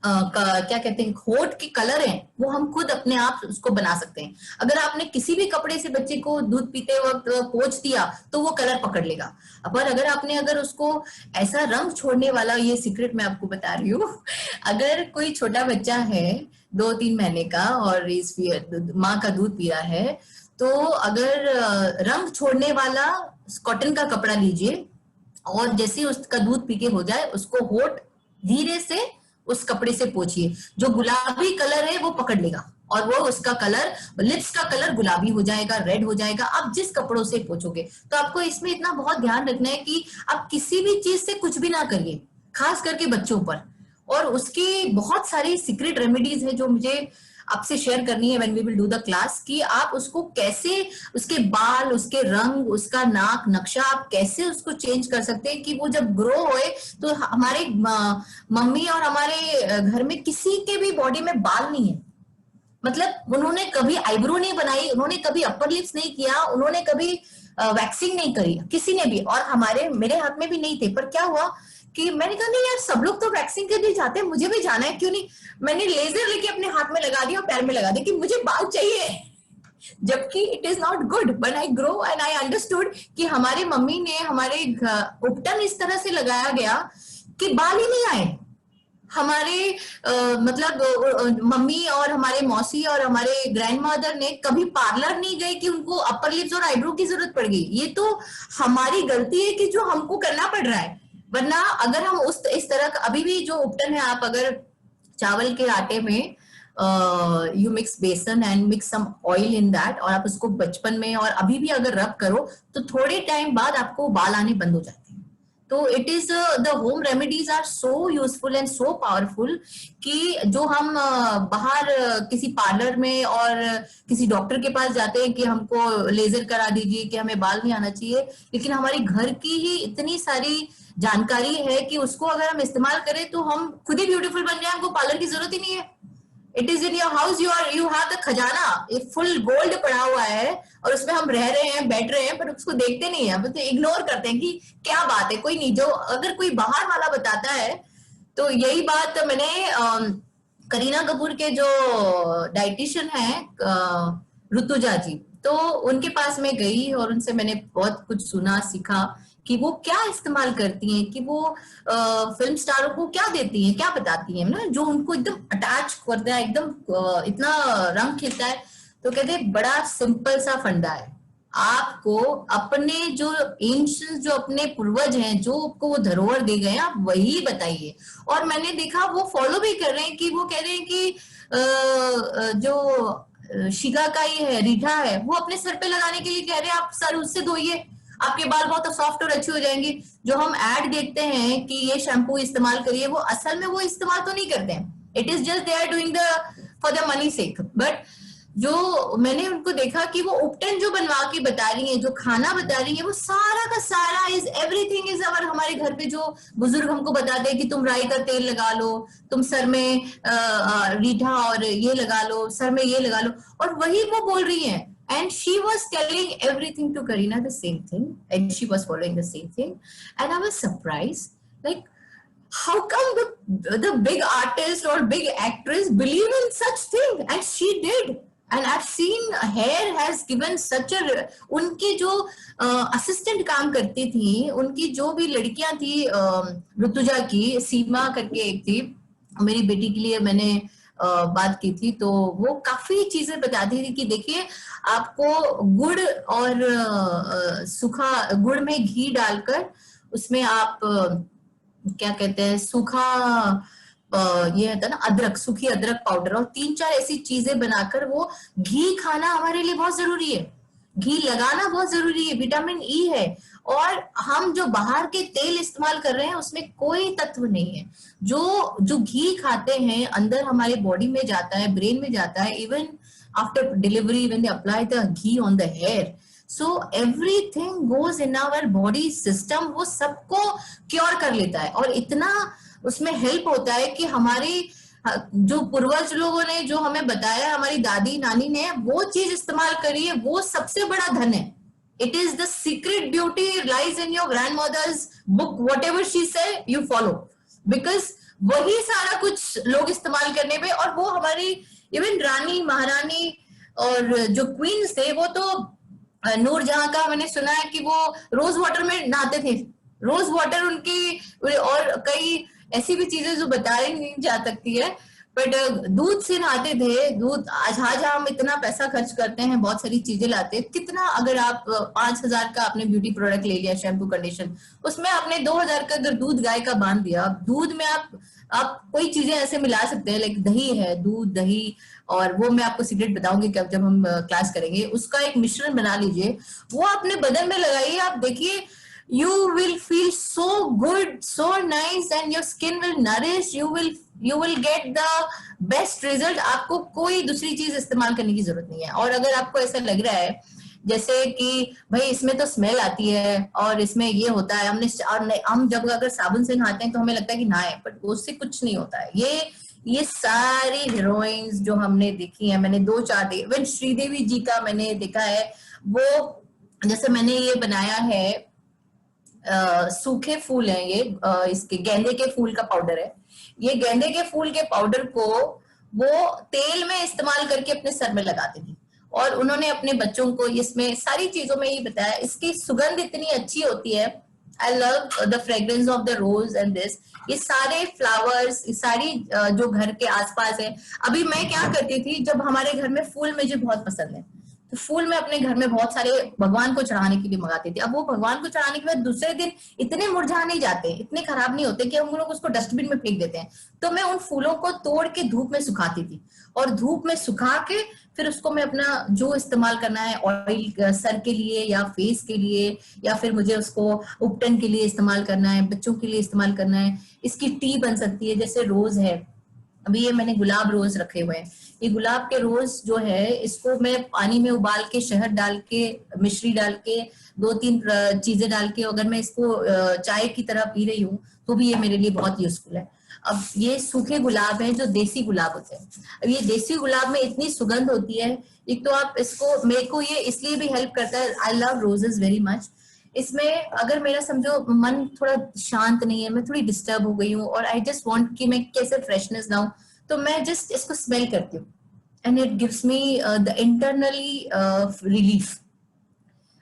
क्या कहते हैं होठ के कलर हैं, वो हम खुद अपने आप उसको बना सकते हैं। अगर आपने किसी भी कपड़े से बच्चे को दूध पीते वक्त पोंछ दिया तो वो कलर पकड़ लेगा, पर अगर उसको ऐसा रंग छोड़ने वाला, ये सीक्रेट मैं आपको बता रही हूँ, अगर कोई छोटा बच्चा है 2-3 महीने का और इस माँ का दूध पी रहा है, तो अगर रंग छोड़ने वाला कॉटन का कपड़ा लीजिए और जैसे उसका दूध पी के हो जाए, उसको होठ धीरे से उस कपड़े से पोंछिए, जो गुलाबी कलर है वो पकड़ लेगा और वो उसका कलर, लिप्स का कलर गुलाबी हो जाएगा, रेड हो जाएगा, आप जिस कपड़ों से पोंछोगे। तो आपको इसमें इतना बहुत ध्यान रखना है कि आप किसी भी चीज से कुछ भी ना करिए, खास करके बच्चों पर। और उसकी बहुत सारी सीक्रेट रेमेडीज है जो मुझे आपसे शेयर करनी है when we will do the class, कि आप उसको कैसे, उसके बाल, उसके रंग, उसका नाक नक्शा आप कैसे उसको चेंज कर सकते हैं कि वो जब ग्रो होए तो हमारे मम्मी और हमारे घर में किसी के भी बॉडी में बाल नहीं है, मतलब उन्होंने कभी आईब्रो नहीं बनाई, उन्होंने कभी अपर लिप्स नहीं किया, उन्होंने कभी वैक्सिंग नहीं करी, किसी ने भी, और मेरे हाथ में भी नहीं थे। पर क्या हुआ कि मैंने कहा नहीं यार, सब लोग तो वैक्सिंग के लिए जाते हैं, मुझे भी जाना है, क्यों नहीं। मैंने लेजर लेके अपने हाथ में लगा दिया और पैर में लगा दिया कि मुझे बाल चाहिए, जबकि it is not good. When I grow and I understood कि हमारे मम्मी ने हमारे उपटन इस तरह से लगाया गया कि बाल ही नहीं आए। हमारे मतलब मम्मी और हमारे मौसी और हमारे ग्रैंड मदर ने कभी पार्लर नहीं गए कि उनको अपर लिप्स और आईब्रो की जरूरत पड़ गई। ये तो हमारी गलती है कि जो हमको करना पड़ रहा है, वरना अगर हम इस तरह का, अभी भी जो उपटन है, आप अगर चावल के आटे में you mix besan and mix some oil in that, और आप उसको बचपन में और अभी भी अगर रब करो तो थोड़े टाइम बाद आपको बाल आने बंद हो जाते हैं। तो it is the home remedies are so useful and so powerful कि जो हम बाहर किसी पार्लर में और किसी डॉक्टर के पास जाते हैं कि हमको लेजर करा दीजिए कि हमें बाल नहीं आना चाहिए, लेकिन हमारी घर की ही इतनी सारी जानकारी है कि उसको अगर हम इस्तेमाल करें तो हम खुद ही ब्यूटीफुल बन जाए, हमको पार्लर की जरूरत ही नहीं है। It is in your house, you have the खजाना, फुल गोल्ड पड़ा हुआ है और उसमें हम रह रहे हैं, बैठ रहे हैं, पर उसको देखते नहीं है, तो इग्नोर करते हैं कि क्या बात है, कोई नहीं। जो अगर कोई बाहर वाला बताता है, तो यही बात मैंने करीना कपूर के जो डाइटिशियन है ऋतुजा जी, तो उनके पास में गई और उनसे मैंने बहुत कुछ सुना, सीखा कि वो क्या इस्तेमाल करती हैं, कि वो फिल्म स्टारों को क्या देती हैं, क्या बताती हैं ना, जो उनको एकदम अटैच करता है, एकदम इतना रंग खिलता है। तो कहते हैं बड़ा सिंपल सा फंडा है, आपको अपने जो एंशियंट, जो अपने पूर्वज हैं, जो आपको वो धरोहर दे गए, आप वही बताइए। और मैंने देखा वो फॉलो भी कर रहे हैं कि वो कह रहे हैं कि जो शिकाकाई है, रीठा है, वो अपने सर पे लगाने के लिए कह रहे हैं आप सर उससे धोइए, आपके बाल बहुत सॉफ्ट और अच्छे हो जाएंगे। जो हम ऐड देखते हैं कि ये शैम्पू इस्तेमाल करिए, वो असल में वो इस्तेमाल तो नहीं करते हैं, it is just they are doing the for the money sake. But जो मैंने उनको देखा कि वो उपटन जो बनवा के बता रही है, जो खाना बता रही है, वो सारा का सारा इज एवरीथिंग इज अवर। हमारे घर पे जो बुजुर्ग हमको बताते हैं कि तुम राई का तेल लगा लो, तुम सर में रीठा और ये लगा लो, सर में ये लगा लो, और वही वो बोल रही है। And she was telling everything to Kareena, the same thing, and she was following the same thing. And I was surprised, like, how come the big artist or big actress believe in such thing? And she did. And I've seen hair has given such a, उनकी जो assistant काम करती थी, उनकी जो भी लड़कियां थी, ऋतुजा की, सीमा करके एक थी, मेरी बेटी के लिए मैंने बात की थी, तो वो काफी चीजें बताती थी कि देखिए आपको गुड़ और सूखा गुड़ में घी डालकर उसमें आप क्या कहते हैं, सूखा ये होता है ना अदरक, सूखी अदरक पाउडर, और 3-4 ऐसी चीजें बनाकर, वो घी खाना हमारे लिए बहुत जरूरी है, घी लगाना बहुत जरूरी है, विटामिन ई है। और हम जो बाहर के तेल इस्तेमाल कर रहे हैं उसमें कोई तत्व नहीं है। जो जो घी खाते हैं अंदर हमारे बॉडी में जाता है, ब्रेन में जाता है, even after delivery when they apply the ghee on the hair, so everything goes in our body system, वो सबको क्योर कर लेता है। और इतना उसमें हेल्प होता है कि हमारी जो पूर्वज लोगों ने जो हमें बताया, हमारी दादी नानी ने वो चीज इस्तेमाल करी है, वो सबसे बड़ा धन है। It is the secret beauty lies in your grandmother's book, whatever she say you follow, because वही सारा कुछ लोग इस्तेमाल करने पे। और वो हमारी इवन रानी महारानी और जो क्वींस थे, वो तो नूरजहां का मैंने सुना है कि वो रोज वाटर में नहाते थे, रोज वाटर उनकी, और कई ऐसी भी चीजें जो बताई नहीं जा सकती है, बट दूध से नहाते थे। दूध आज हम इतना पैसा खर्च करते हैं, बहुत सारी चीजें लाते हैं, कितना अगर आप 5,000 का आपने ब्यूटी प्रोडक्ट ले लिया, शैम्पू कंडीशन, उसमें आपने 2,000 का अगर दूध गाय का बांध दिया, दूध में आप कोई चीजें ऐसे मिला सकते हैं, लाइक दही है, दूध दही, और वो मैं आपको सीक्रेट बताऊंगी जब हम क्लास करेंगे, उसका एक मिश्रण बना लीजिए, वो अपने बदन में लगाइए, आप देखिए you will feel so good, so nice, and your skin will nourish, you will get the best result। आपको कोई दूसरी चीज इस्तेमाल करने की जरूरत नहीं है। और अगर आपको ऐसा लग रहा है जैसे कि भाई इसमें तो स्मेल आती है और इसमें ये होता है, हम जब अगर साबुन से नहाते हैं तो हमें लगता है कि नहाए, बट उससे कुछ नहीं होता है। ये सारी हीरोइंस जो हमने देखी है, मैंने 2-4 इवन श्रीदेवी जी का मैंने देखा है, वो जैसे मैंने ये बनाया है, सूखे फूल हैं ये, इसके गेंदे के फूल का पाउडर है। ये गेंदे के फूल के पाउडर को वो तेल में इस्तेमाल करके अपने सर में लगाती थी, और उन्होंने अपने बच्चों को इसमें सारी चीजों में ये बताया, इसकी सुगंध इतनी अच्छी होती है। I love the fragrance of the rose and this. ये सारे फ्लावर्स, ये सारी जो घर के आसपास है। अभी मैं क्या करती थी, जब हमारे घर में फूल मुझे बहुत पसंद है, तो फूल मैं अपने घर में बहुत सारे भगवान को चढ़ाने के लिए मंगाती थी। अब वो भगवान को चढ़ाने के बाद दूसरे दिन इतने मुरझा नहीं जाते, इतने खराब नहीं होते कि हम लोग उसको डस्टबिन में फेंक देते हैं। तो मैं उन फूलों को तोड़ के धूप में सुखाती थी, और धूप में सुखा के फिर उसको मैं अपना जो इस्तेमाल करना है, ऑयल सर के लिए या फेस के लिए, या फिर मुझे उसको उपटन के लिए इस्तेमाल करना है, बच्चों के लिए इस्तेमाल करना है। इसकी टी बन सकती है, जैसे रोज है, अभी ये मैंने गुलाब रोज रखे हुए हैं। ये गुलाब के रोज जो है, इसको मैं पानी में उबाल के, शहद डाल के, मिश्री डाल के, 2-3 चीजें डाल के, अगर मैं इसको चाय की तरह पी रही हूँ तो भी ये मेरे लिए बहुत यूजफुल है। अब ये सूखे गुलाब हैं जो देसी गुलाब होते हैं। अब ये देसी गुलाब में इतनी सुगंध होती है, एक तो आप इसको, मेरे को ये इसलिए भी हेल्प करता है, I love roses very much. इसमें अगर मेरा समझो मन थोड़ा शांत नहीं है, मैं थोड़ी डिस्टर्ब हो गई हूँ, और आई जस्ट वांट कि मैं कैसे फ्रेशनेस लाऊं, तो मैं जस्ट इसको स्मेल करती हूँ, and it gives me the internally relief.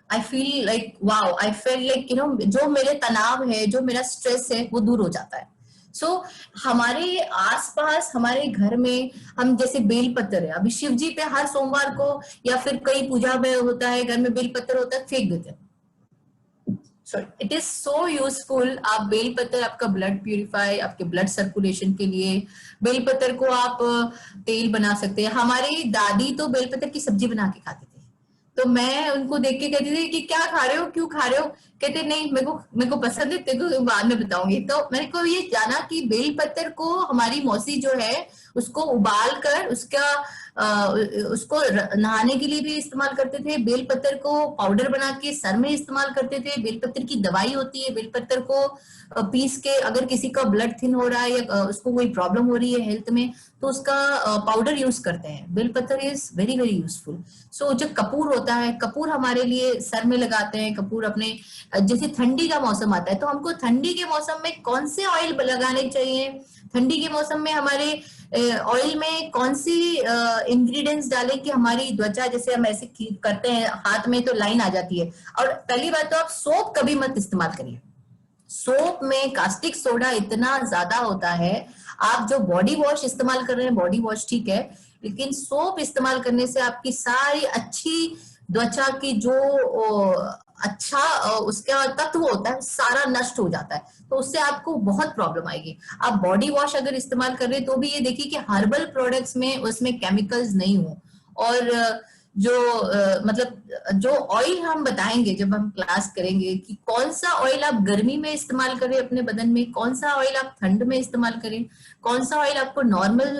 I feel like wow, I feel like जो मेरे तनाव है, जो मेरा स्ट्रेस है, वो दूर हो जाता है। सो हमारे आसपास हमारे घर में हम जैसे बेलपत्र है, अभी शिव जी पे हर सोमवार को या फिर कई पूजा में होता है, घर में बेलपत्र होता है, फेंक देते हैं. So it is so useful. आप बेलपत्र, आपका ब्लड प्यूरिफाई, आपके ब्लड सर्कुलेशन के लिए बेलपत्र को आप तेल बना सकते हैं. हमारी दादी तो बेलपत्र की सब्जी बना के खाती थी, तो मैं उनको देख के कहती थी कि क्या खा रहे हो, क्यों खा रहे हो. कहते नहीं, मेरे को पसंद है, तेरे को बाद में बताऊंगी. तो मेरे को ये जाना कि बेलपत्र को हमारी मौसी जो है उसको उबाल कर उसको नहाने के लिए भी इस्तेमाल करते थे. बेलपत्र को पाउडर बना के सर में इस्तेमाल करते थे. बेलपत्र की दवाई होती है. बेलपत्र को पीस के अगर किसी का ब्लड थिन हो रहा है या उसको कोई प्रॉब्लम हो रही है हेल्थ में, तो उसका पाउडर यूज करते हैं. बेलपत्र इज वेरी वेरी यूजफुल. सो जो कपूर होता है, कपूर हमारे लिए सर में लगाते हैं. कपूर अपने, जैसे ठंडी का मौसम आता है तो हमको ठंडी के मौसम में कौन से ऑयल लगाने चाहिए, ठंडी के मौसम में हमारे ऑयल में कौन सी इंग्रेडिएंट्स डालें कि हमारी त्वचा, जैसे हम ऐसे करते हैं हाथ में तो लाइन आ जाती है. और पहली बात तो आप सोप कभी मत इस्तेमाल करिए. सोप में कास्टिक सोडा इतना ज्यादा होता है. आप जो बॉडी वॉश इस्तेमाल कर रहे हैं, बॉडी वॉश ठीक है, लेकिन सोप इस्तेमाल करने से आपकी सारी अच्छी त्वचा की जो अच्छा उसका तत्व होता है सारा नष्ट हो जाता है. तो उससे आपको बहुत प्रॉब्लम आएगी. आप बॉडी वॉश अगर इस्तेमाल कर रहे हैं तो भी ये देखिए कि हर्बल प्रोडक्ट्स में उसमें केमिकल्स नहीं हो. और जो मतलब जो ऑयल हम बताएंगे जब हम क्लास करेंगे कि कौन सा ऑयल आप गर्मी में इस्तेमाल करें अपने बदन में, कौन सा ऑयल आप ठंड में इस्तेमाल करें, कौन सा ऑयल आपको नॉर्मल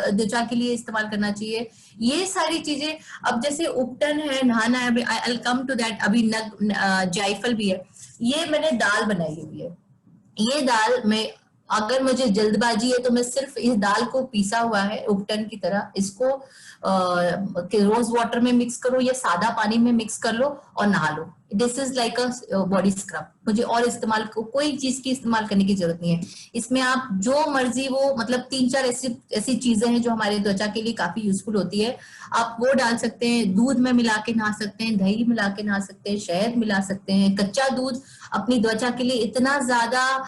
त्वचा के लिए इस्तेमाल करना चाहिए, ये सारी चीजें. अब जैसे उपटन है, नहाना है, I will come to that. अभी जायफल भी है. ये मैंने दाल बनाई हुई है. ये दाल में अगर मुझे जल्दबाजी है तो मैं सिर्फ इस दाल को पीसा हुआ है उपटन की तरह, इसको रोज वाटर में मिक्स करो या सादा पानी में मिक्स कर लो और नहा लो. This is like a body scrub. मुझे और इस्तेमाल कोई चीज की इस्तेमाल करने की जरूरत नहीं है. इसमें आप जो मर्जी वो मतलब 3-4 ऐसी चीजें हैं जो हमारे त्वचा के लिए काफी यूजफुल होती है. आप वो डाल सकते हैं, दूध में मिला के नहा सकते हैं, दही मिला के नहा सकते हैं, शहद मिला सकते हैं. कच्चा दूध अपनी त्वचा के लिए इतना ज्यादा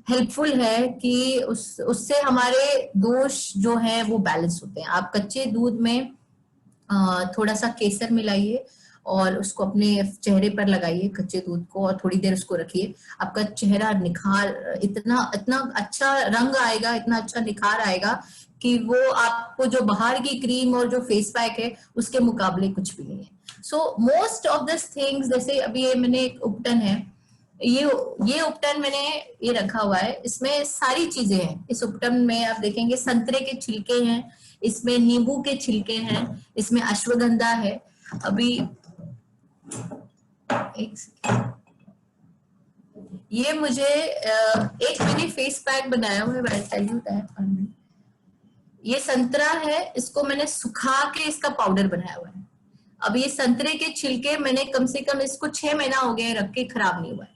हेल्पफुल है कि उससे हमारे दोष जो हैं वो बैलेंस होते हैं. आप कच्चे दूध में थोड़ा सा केसर मिलाइए और उसको अपने चेहरे पर लगाइए, कच्चे दूध को, और थोड़ी देर उसको रखिए. आपका चेहरा निखार, इतना इतना अच्छा रंग आएगा, इतना अच्छा निखार आएगा कि वो आपको जो बाहर की क्रीम और जो फेस पैक है उसके मुकाबले कुछ भी नहीं है. So most of this things, जैसे अभी ये मैंने एक उपटन है, ये उपटन मैंने ये रखा हुआ है, इसमें सारी चीजें हैं. इस उपटन में आप देखेंगे संतरे के छिलके हैं, इसमें नींबू के छिलके हैं, इसमें अश्वगंधा है. अभी एक सेकंड, ये मुझे एक मैंने फेस पैक बनाया हुआ है. ये संतरा है, इसको मैंने सुखा के इसका पाउडर बनाया हुआ है. अब ये संतरे के छिलके मैंने कम से कम इसको 6 महीना हो गया रख के, खराब नहीं हुआ है.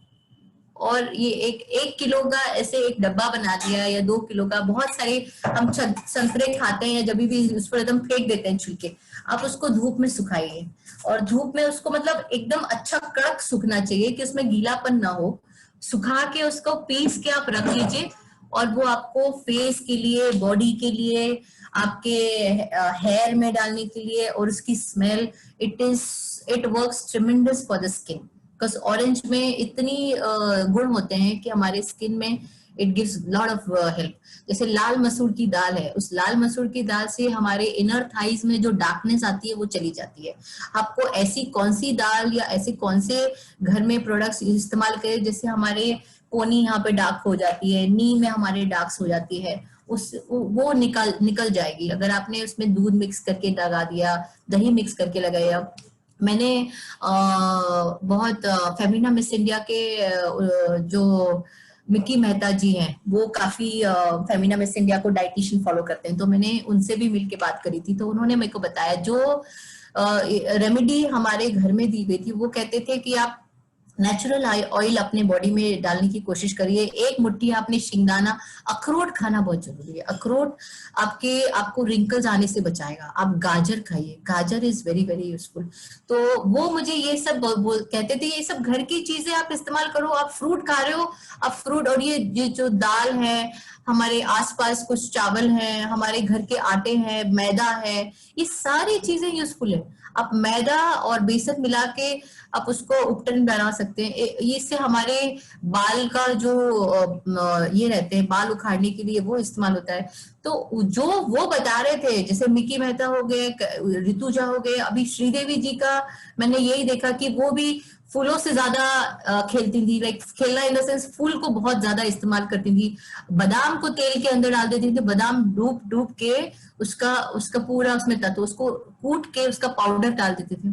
और ये एक किलो का ऐसे एक डब्बा बना दिया या 2 किलो का. बहुत सारे हम संतरे खाते हैं, जब भी उस पर एकदम फेंक देते हैं छिलके. आप उसको धूप में सुखाइए, और धूप में उसको मतलब एकदम अच्छा कड़क सूखना चाहिए कि उसमें गीलापन ना हो. सुखा के उसको पीस के आप रख लीजिए, और वो आपको फेस के लिए, बॉडी के लिए, आपके हेयर में डालने के लिए, और उसकी smell, it works tremendous for the skin. Because orange में इतनी गुण होते हैं कि हमारे स्किन में it gives lot of help. जैसे लाल मसूर की दाल है, उस लाल मसूर की दाल से हमारे इनर थाइज में जो डार्कनेस आती है वो चली जाती है. आपको ऐसी कौन सी दाल या ऐसे कौन से घर में प्रोडक्ट्स इस्तेमाल करें जैसे हमारे कोनी यहाँ पे डार्क हो जाती है, नी में हमारे डार्क्स हो जाती है, वो निकल जाएगी अगर आपने उसमें दूध मिक्स करके लगा दिया, दही मिक्स करके लगाया. मैंने बहुत फेमिना मिस इंडिया के जो मिकी मेहता जी हैं, वो काफी फेमिना मिस इंडिया को डाइटिशियन फॉलो करते हैं, तो मैंने उनसे भी मिलके बात करी थी. तो उन्होंने मेरे को बताया जो रेमेडी हमारे घर में दी गई थी, वो कहते थे कि आप नेचुरल ऑयल अपने बॉडी में डालने की कोशिश करिए. एक मुट्ठी आपने शिंगदाना, अखरोट खाना बहुत जरूरी है. अखरोट आपको रिंकल्स आने से बचाएगा. आप गाजर खाइए, गाजर इज वेरी वेरी यूजफुल. तो वो मुझे ये सब कहते थे, ये सब घर की चीजें आप इस्तेमाल करो. आप फ्रूट खा रहे हो, आप फ्रूट, और ये जो दाल है, हमारे आसपास कुछ चावल हैं, हमारे घर के आटे हैं, मैदा है, ये सारी चीजें यूजफुल है। आप मैदा और बेसन मिला के आप उसको उपटन बना सकते हैं। ये इससे हमारे बाल का जो ये रहते हैं, बाल उखाड़ने के लिए वो इस्तेमाल होता है। तो जो वो बता रहे थे, जैसे मिकी मेहता हो गए, ऋतुजा हो गए, अभी श्रीदेवी जी का मैंने यही देखा कि वो भी फूलों से ज्यादा खेलती थी, लाइक खेलना इन द सेंस फूल को बहुत ज्यादा इस्तेमाल करती थी। बादाम को तेल के अंदर डाल देती थी, बादाम डूब डूब के उसका उसका पूरा उसमें तत्व, उसको कूट के उसका पाउडर डाल देते थे।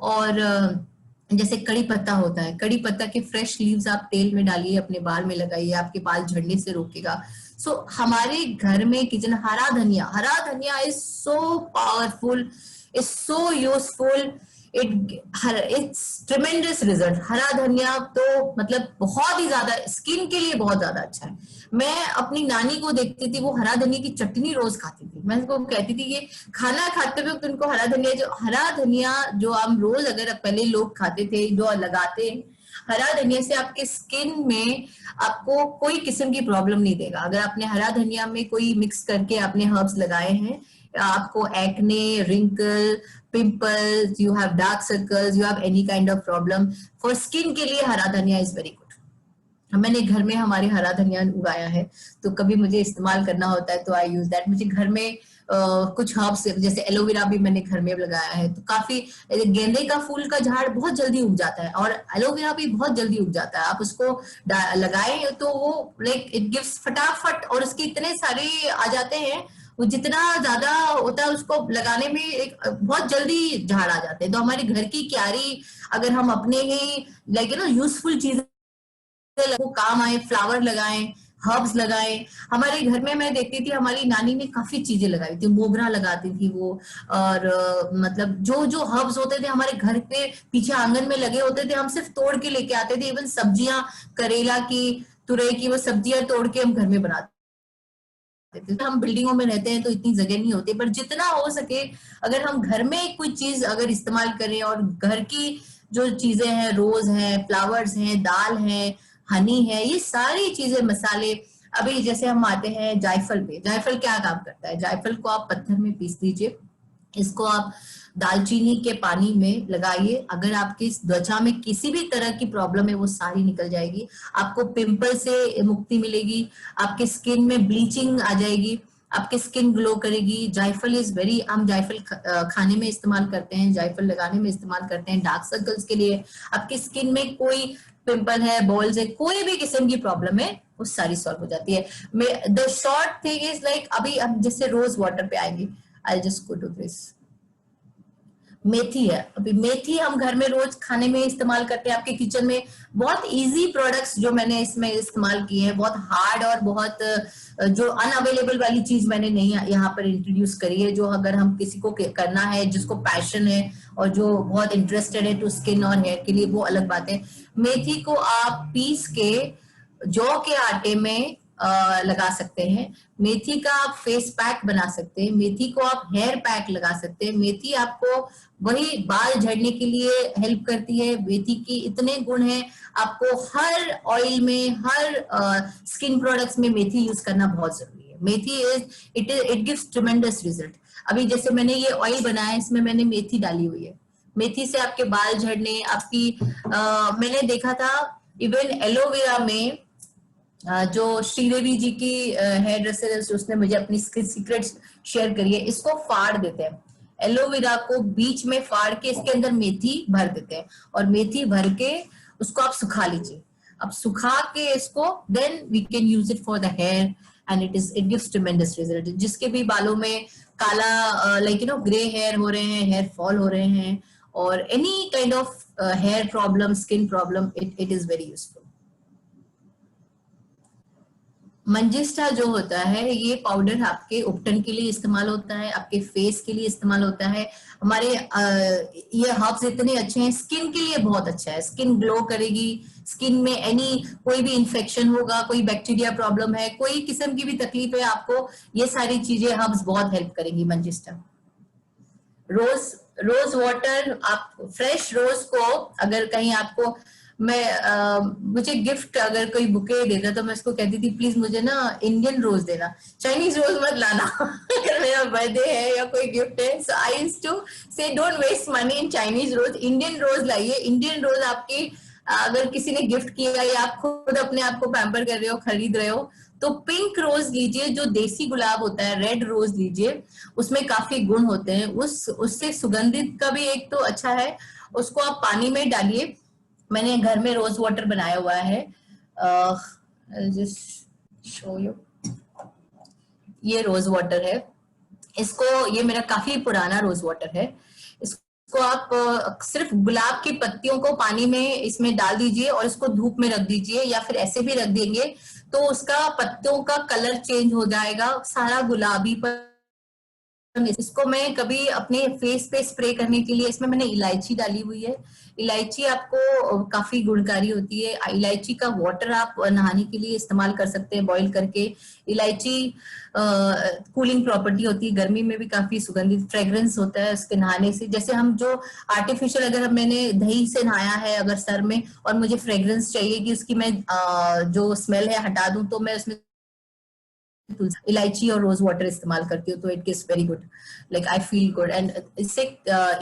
और जैसे कड़ी पत्ता होता है, कड़ी पत्ता के फ्रेश लीव्स आप तेल में डालिए, अपने बाल में लगाइए, आपके बाल झड़ने से रोकेगा। सो हमारे घर में किचन, हरा धनिया is so powerful, is so useful, it's tremendous result. हरा धनिया तो मतलब बहुत ही ज्यादा स्किन के लिए बहुत ज्यादा अच्छा है। मैं अपनी नानी को देखती थी, वो हरा धनिया की चटनी रोज खाती थी। मैं उसको कहती थी कि खाना खाते हुए उनको हरा धनिया जो हम रोज अगर पहले लोग खाते थे, जो लगाते, हरा धनिया से आपके स्किन में आपको कोई किस्म की प्रॉब्लम नहीं देगा। अगर आपने हरा धनिया में कोई मिक्स करके आपने हर्ब्स लगाए हैं, आपको acne, wrinkle, pimples, you have dark circles, you have any kind of problem, for skin के लिए हरा धनिया इज वेरी गुड। मैंने घर में हमारे हरा धनिया उगाया है, तो कभी मुझे इस्तेमाल करना होता है तो आई यूज दैट। मुझे घर में कुछ हर्ब्स जैसे एलोवेरा भी मैंने घर में लगाया है, तो काफी गेंदे का फूल का झाड़ बहुत जल्दी उग जाता है और एलोवेरा भी बहुत जल्दी उग जाता है। आप उसको लगाए तो वो लाइक इट गिव्स फटाफट, और उसके इतने सारे आ जाते हैं, वो जितना ज्यादा होता है उसको लगाने में एक बहुत जल्दी झाड़ आ जाते हैं। तो हमारे घर की क्यारी अगर हम अपने ही लाइक यूजफुल चीजें वो काम आए, फ्लावर लगाएं, हर्ब्स लगाएं। हमारे घर में मैं देखती थी हमारी नानी ने काफी चीजें लगाई थी, मोगरा लगाती थी वो, और मतलब जो जो हर्ब्स होते थे हमारे घर पे पीछे आंगन में लगे होते थे, हम सिर्फ तोड़ के लेके आते थे। इवन सब्जियां, करेला की, तुरई की, वो सब्जियां तोड़ के हम घर में बनाते थे। हम बिल्डिंगों में रहते हैं तो इतनी जगह नहीं होती, पर जितना हो सके अगर हम घर में कोई चीज अगर इस्तेमाल करें, और घर की जो चीजें हैं, रोज हैं, फ्लावर्स हैं, दाल है, हनी है, ये सारी चीजें, मसाले। अभी जैसे हम आते हैं जायफल पे, जायफल क्या काम करता है? जायफल को आप पत्थर में पीस दीजिए, इसको आप दालचीनी के पानी में लगाइए, अगर आपकी त्वचा में किसी भी तरह की प्रॉब्लम है वो सारी निकल जाएगी। आपको पिंपल से मुक्ति मिलेगी, आपके स्किन में ब्लीचिंग आ जाएगी, आपकी स्किन ग्लो करेगी। जायफल इज वेरी, हम जायफल खाने में इस्तेमाल करते हैं, जायफल लगाने में इस्तेमाल करते हैं डार्क सर्कल्स के लिए। आपकी स्किन में कोई पिंपल है, बॉल्स है, कोई भी किस्म की प्रॉब्लम है, वो सारी सॉल्व हो जाती है। The short thing is like, अभी हम जैसे रोज वाटर पे आएंगे, I just go to this. मेथी है, अभी मेथी हम घर में रोज खाने में इस्तेमाल करते हैं। आपके किचन में बहुत इजी प्रोडक्ट्स जो मैंने इसमें इस्तेमाल किए हैं, बहुत हार्ड और बहुत जो अनअवेलेबल वाली चीज मैंने नहीं यहाँ पर इंट्रोड्यूस करी है। जो अगर हम किसी को करना है, जिसको पैशन है और जो बहुत इंटरेस्टेड है टू स्किन और हेयर के लिए, वो अलग बात है। मेथी को आप पीस के जौ के आटे में लगा सकते हैं। मेथी का आप फेस पैक बना सकते हैं, मेथी को आप हेयर पैक लगा सकते हैं। मेथी आपको वही बाल झड़ने के लिए हेल्प करती है। मेथी की इतने गुण हैं, आपको हर ऑयल में, हर स्किन प्रोडक्ट्स में मेथी यूज करना बहुत जरूरी है। मेथी इट गिव्स ट्रिमेंडस रिजल्ट। अभी जैसे मैंने ये ऑयल बनाया है, इसमें मैंने मेथी डाली हुई है। मेथी से आपके बाल झड़ने, आपकी मैंने देखा था इवन एलोवेरा में, जो श्रीदेवी जी की हेयर ड्रेसर है, उसने मुझे अपनी सीक्रेट शेयर करी है। इसको फाड़ देते हैं, एलोवेरा को बीच में फाड़ के इसके अंदर मेथी भर देते हैं, और मेथी भर के उसको आप सुखा लीजिए। अब सुखा के इसको then we can use it for the hair, and it gives tremendous result. जिसके भी बालों में काला लाइक ग्रे हेयर हो रहे हैं, हेयर फॉल हो रहे हैं, और any kind of hair problem, skin problem, it is very useful. मंजिस्टा जो होता है, ये पाउडर आपके उपटन के लिए इस्तेमाल होता है, आपके फेस के लिए इस्तेमाल होता है। हमारे ये हर्ब्स इतने अच्छे हैं, स्किन के लिए बहुत अच्छा है, स्किन ग्लो करेगी। स्किन में एनी कोई भी इंफेक्शन होगा, कोई बैक्टीरिया प्रॉब्लम है, कोई किस्म की भी तकलीफ है आपको, ये सारी चीजें हर्ब्स बहुत हेल्प करेंगी। मंजिस्टा, रोज वाटर, आप फ्रेश रोज को अगर कहीं आपको मुझे गिफ्ट अगर कोई बुके देता तो मैं उसको कहती थी प्लीज मुझे ना इंडियन रोज देना, चाइनीज रोज मत लाना अगर मेरा बर्थडे है या कोई गिफ्ट है। So I used to say don't waste money in Chinese rose, Indian rose लाइए। इंडियन रोज आपकी अगर किसी ने गिफ्ट किया या आप खुद अपने आप को पैम्पर कर रहे हो, खरीद रहे हो, तो पिंक रोज लीजिए, जो देसी गुलाब होता है, रेड रोज लीजिए, उसमें काफी गुण होते हैं। उससे सुगंधित का भी एक तो अच्छा है। उसको आप पानी में डालिए। मैंने घर में रोज वाटर बनाया हुआ है, जस्ट शो यू। ये रोज वाटर है, इसको, ये मेरा काफी पुराना रोज वाटर है। इसको आप सिर्फ गुलाब की पत्तियों को पानी में इसमें डाल दीजिए और इसको धूप में रख दीजिए, या फिर ऐसे भी रख देंगे तो उसका पत्तों का कलर चेंज हो जाएगा, सारा गुलाबी पर। इसको मैं कभी अपने फेस पे स्प्रे करने के लिए, इसमें मैंने इलायची डाली हुई है। इलायची आपको काफी गुणकारी होती है। इलायची का वाटर आप नहाने के लिए इस्तेमाल कर सकते हैं, बॉईल करके। इलायची कूलिंग प्रॉपर्टी होती है, गर्मी में भी काफी सुगंधित फ्रेग्रेंस होता है उसके नहाने से। जैसे हम जो आर्टिफिशियल, अगर मैंने दही से नहाया है अगर सर में और मुझे फ्रेग्रेंस चाहिए कि उसकी मैं जो स्मेल है हटा दूं, तो मैं उसमें इलायची और रोज वाटर इस्तेमाल करती हूँ, तो it is very good, like I feel good. And इससे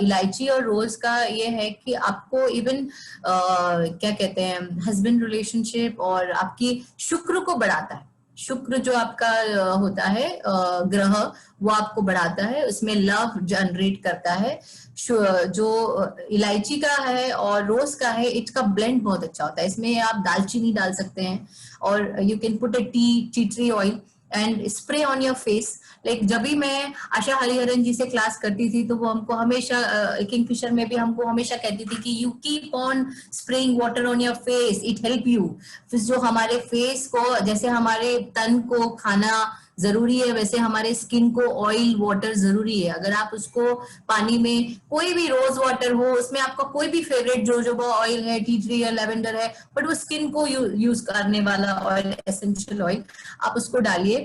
इलायची और रोज का ये है कि आपको इवन क्या कहते हैं, हस्बैंड रिलेशनशिप और आपकी शुक्र को बढ़ाता है। शुक्र जो आपका होता है ग्रह, वो आपको बढ़ाता है, उसमें लव जनरेट करता है। जो इलायची का है और रोज का है, इसका ब्लेंड बहुत अच्छा होता है। इसमें आप दालचीनी डाल सकते हैं और you can put a tea tree oil and spray on your face. Like जब भी मैं आशा हरिहरन जी से क्लास करती थी तो वो हमको हमेशा, किंगफिशर में भी हमको हमेशा कहती थी कि you keep on spraying water on your face, it help you. फिर जो हमारे फेस को, जैसे हमारे तन को खाना जरूरी है, वैसे हमारे स्किन को ऑयल वाटर जरूरी है। अगर आप उसको पानी में, कोई भी रोज वाटर हो, उसमें आपका कोई भी फेवरेट जोजोबा ऑयल है, टी ट्री या लेवेंडर है, बट वो स्किन को यूज करने वाला ऑयल, एसेंशियल ऑयल, आप उसको डालिए,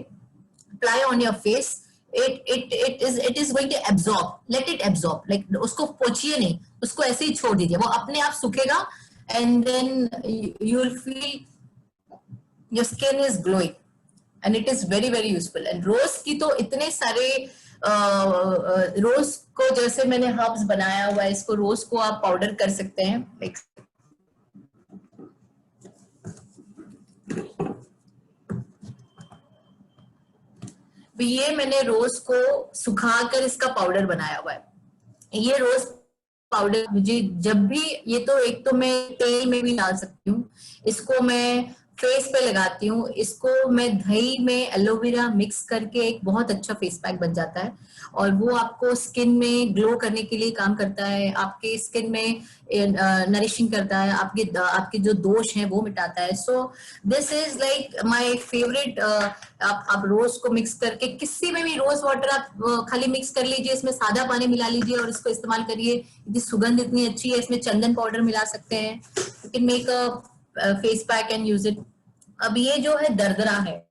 apply on your face. it is going to absorb, let it absorb, like उसको पोछिए नहीं, उसको ऐसे ही छोड़ दीजिए, वो अपने आप सूखेगा and then you will feel your skin is glowing and it is very very useful। and रोज की तो इतने सारे रोज को, जैसे मैंने हर्ब्स बनाया हुआ है, इसको रोज को आप पाउडर कर सकते हैं। ये मैंने रोज को सुखाकर इसका पाउडर बनाया हुआ है। ये रोज पाउडर मुझे जब भी, ये तो एक तो मैं तेल में भी डाल सकती हूँ, इसको मैं फेस पे लगाती हूँ, इसको मैं दही में एलोवेरा मिक्स करके एक बहुत अच्छा फेस पैक बन जाता है और वो आपको स्किन में ग्लो करने के लिए काम करता है, आपके स्किन में नरिशिंग करता है, आपके जो दोष हैं वो मिटाता है। So this is like my favourite. आप रोज को मिक्स करके, किसी में भी रोज वाटर आप खाली मिक्स कर लीजिए, इसमें सादा पानी मिला लीजिए और इसको इस्तेमाल करिए। इसकी सुगंध इतनी अच्छी है, इसमें चंदन पाउडर मिला सकते हैं, you can make a face pack and use it. अब ये जो है दरदरा है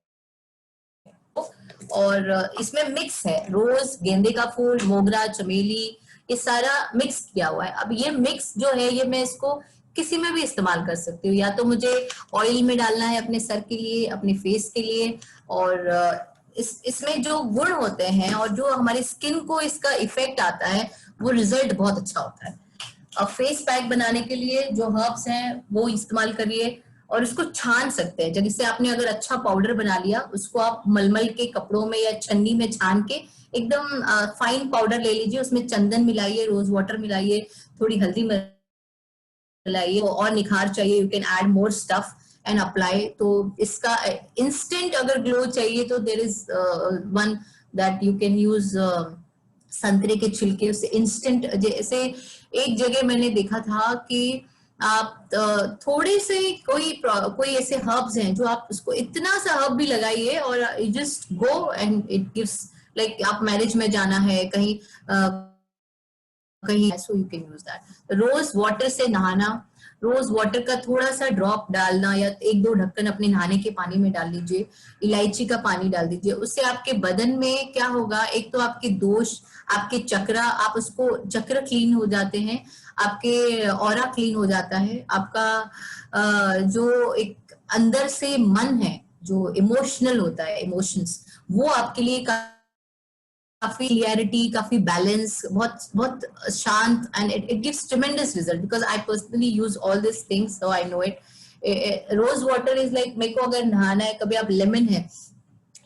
और इसमें मिक्स है रोज, गेंदे का फूल, मोगरा, चमेली, ये सारा मिक्स किया हुआ है। अब ये मिक्स जो है, ये मैं इसको किसी में भी इस्तेमाल कर सकती हूँ, या तो मुझे ऑयल में डालना है अपने सर के लिए, अपने फेस के लिए, और इसमें जो गुण होते हैं और जो हमारी स्किन को इसका इफेक्ट आता है, वो रिजल्ट बहुत अच्छा होता है। अब फेस पैक बनाने के लिए जो हर्ब्स हैं वो इस्तेमाल करिए और इसको छान सकते हैं। जैसे आपने अगर अच्छा पाउडर बना लिया, उसको आप मलमल के कपड़ों में या छन्नी में छान के एकदम फाइन पाउडर ले लीजिए, उसमें चंदन मिलाइए, रोज वाटर मिलाइए, थोड़ी हल्दी मिलाइए, और निखार चाहिए, you can add more stuff and apply. तो इसका इंस्टेंट अगर ग्लो चाहिए तो there is one that you can use, संतरे के छिलके, उससे इंस्टेंट। जैसे एक जगह मैंने देखा था कि आप थोड़े से कोई ऐसे हर्ब्स हैं जो आप उसको इतना सा हर्ब भी लगाइए और you just go and it gives, like आप मैरिज में जाना है कहीं, so you can use that. Rose water से नहाना, रोज वाटर का थोड़ा सा ड्रॉप डालना या एक दो ढक्कन अपने नहाने के पानी में डाल लीजिए, इलायची का पानी डाल दीजिए। उससे आपके बदन में क्या होगा, एक तो आपके दोष, आपके चक्र, आप उसको चक्र क्लीन हो जाते हैं, आपके ऑरा क्लीन हो जाता है, आपका जो एक अंदर से मन है जो इमोशनल होता है, इमोशंस, वो आपके लिए काफी क्लियरिटी, काफी बैलेंस, बहुत बहुत शांत, and it gives tremendous result because I personally use all this things, so I know it. Rose water is like, मेरे को अगर नहाना है, कभी आप लेमन है,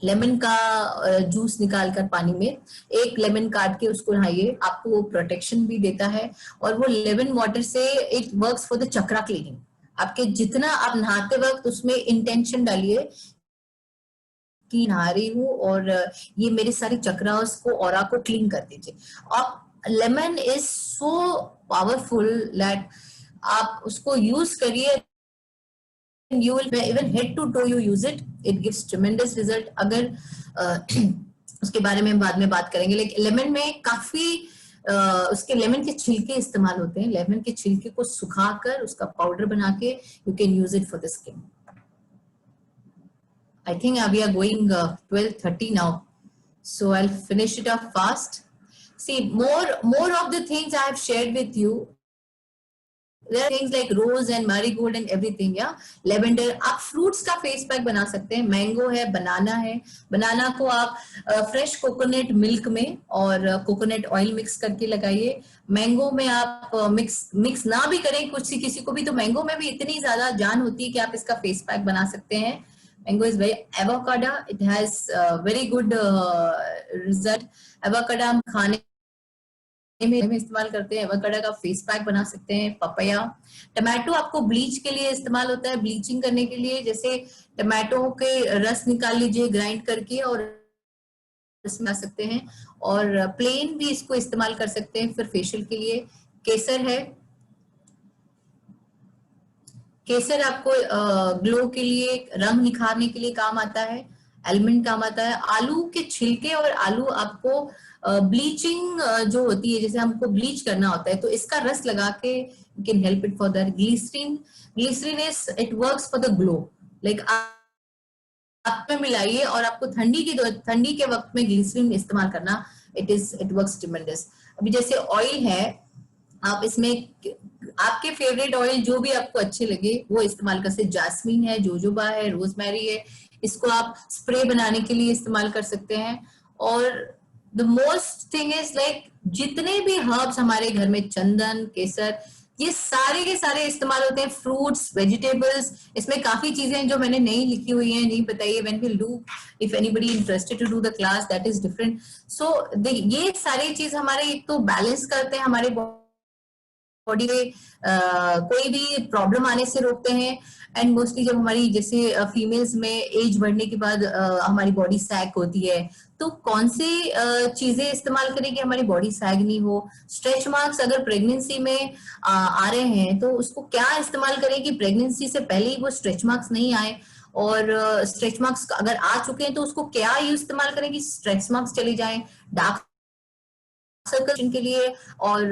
लेमन का जूस निकाल कर पानी में एक लेमन काट के उसको नहाइए, आपको वो प्रोटेक्शन भी देता है। और वो लेमन वाटर से it works for the chakra cleaning. आपके जितना आप नहाते वक्त उसमें इंटेंशन डालिए कि नहा रही हूँ और ये मेरे सारे चक्रास को, ऑरा को क्लीन कर दीजिए। और lemon is so powerful that आप उसको यूज करिए, you will even head to toe you use it, it gives tremendous result। अगर उसके बारे में बाद में बात करेंगे, लेकिन लेमन में काफी उसके लेमन के छिलके इस्तेमाल होते हैं। लेमन के छिलके को सुखाकर उसका पाउडर बना के you can use it for the skin. I think we are going 12:30 now, so I'll finish it up fast. See, more of the things I have shared with you. There are things like rose and marigold and everything, yeah. Lavender, आप fruits का face pack बना सकते हैं। Mango है, बनाना है, बनाना को आप fresh coconut milk में और कोकोनट ऑयल मिक्स करके लगाइए। मैंगो में आप मिक्स ना भी करें, कुछ किसी को भी, तो मैंगो में भी इतनी ज्यादा जान होती है कि आप इसका फेस पैक बना सकते हैं। Mango is very avocado. It has very good result. Avocado हम खाने में इस्तेमाल करते हैं, एवोकाडो का फेस पैक बना सकते हैं। पपाया, टमाटो आपको ब्लीच के लिए इस्तेमाल होता है, ब्लीचिंग करने के लिए। जैसे टमाटो के रस निकाल लीजिए ग्राइंड करके और इसमें सकते हैं, और प्लेन भी इसको इस्तेमाल कर सकते हैं फिर फेशियल के लिए। केसर है, केसर आपको ग्लो के लिए, रंग निखारने के लिए काम आता है। एलमंड काम आता है। आलू के छिलके और आलू आपको ब्लीचिंग जो होती है, जैसे हमको ब्लीच करना होता है, तो इसका रस लगा के you can help it for that. Glycerine, glycerine is it works for the glow. Like आप में मिलाइए और आपको ठंडी के वक्त में ग्लिसरीन इस्तेमाल करना, इट वर्क्स ट्रेमेंडस। अभी जैसे ऑयल है, आप इसमें आपके फेवरेट ऑयल जो भी आपको अच्छे लगे वो इस्तेमाल कर सकते। जास्मीन है, जोजोबा है, रोजमेरी है, इसको आप स्प्रे बनाने के लिए इस्तेमाल कर सकते हैं। और the most thing is like जितने भी हर्ब्स हमारे घर में, चंदन, केसर, ये सारे के सारे इस्तेमाल होते हैं। फ्रूट्स, वेजिटेबल्स, इसमें काफी चीजें हैं जो मैंने नहीं लिखी हुई हैं, नहीं बताई है। When will do, if anybody interested to do the class, that is different. So ये सारी चीज हमारे एक तो बैलेंस करते हैं, हमारे बॉडी में कोई भी प्रॉब्लम आने से रोकते हैं। एंड मोस्टली जब हमारी जैसे फीमेल्स में एज बढ़ने के बाद हमारी बॉडी सैग होती है, तो कौन सी चीजें इस्तेमाल करें कि हमारी बॉडी सैग नहीं हो। स्ट्रेच मार्क्स अगर प्रेगनेंसी में आ रहे हैं तो उसको क्या इस्तेमाल करें कि प्रेगनेंसी से पहले ही वो स्ट्रेच मार्क्स नहीं आए। और स्ट्रेच मार्क्स अगर आ चुके हैं तो उसको क्या इस्तेमाल करें कि स्ट्रेच मार्क्स चले जाएं। डार्क सर्कल के लिए और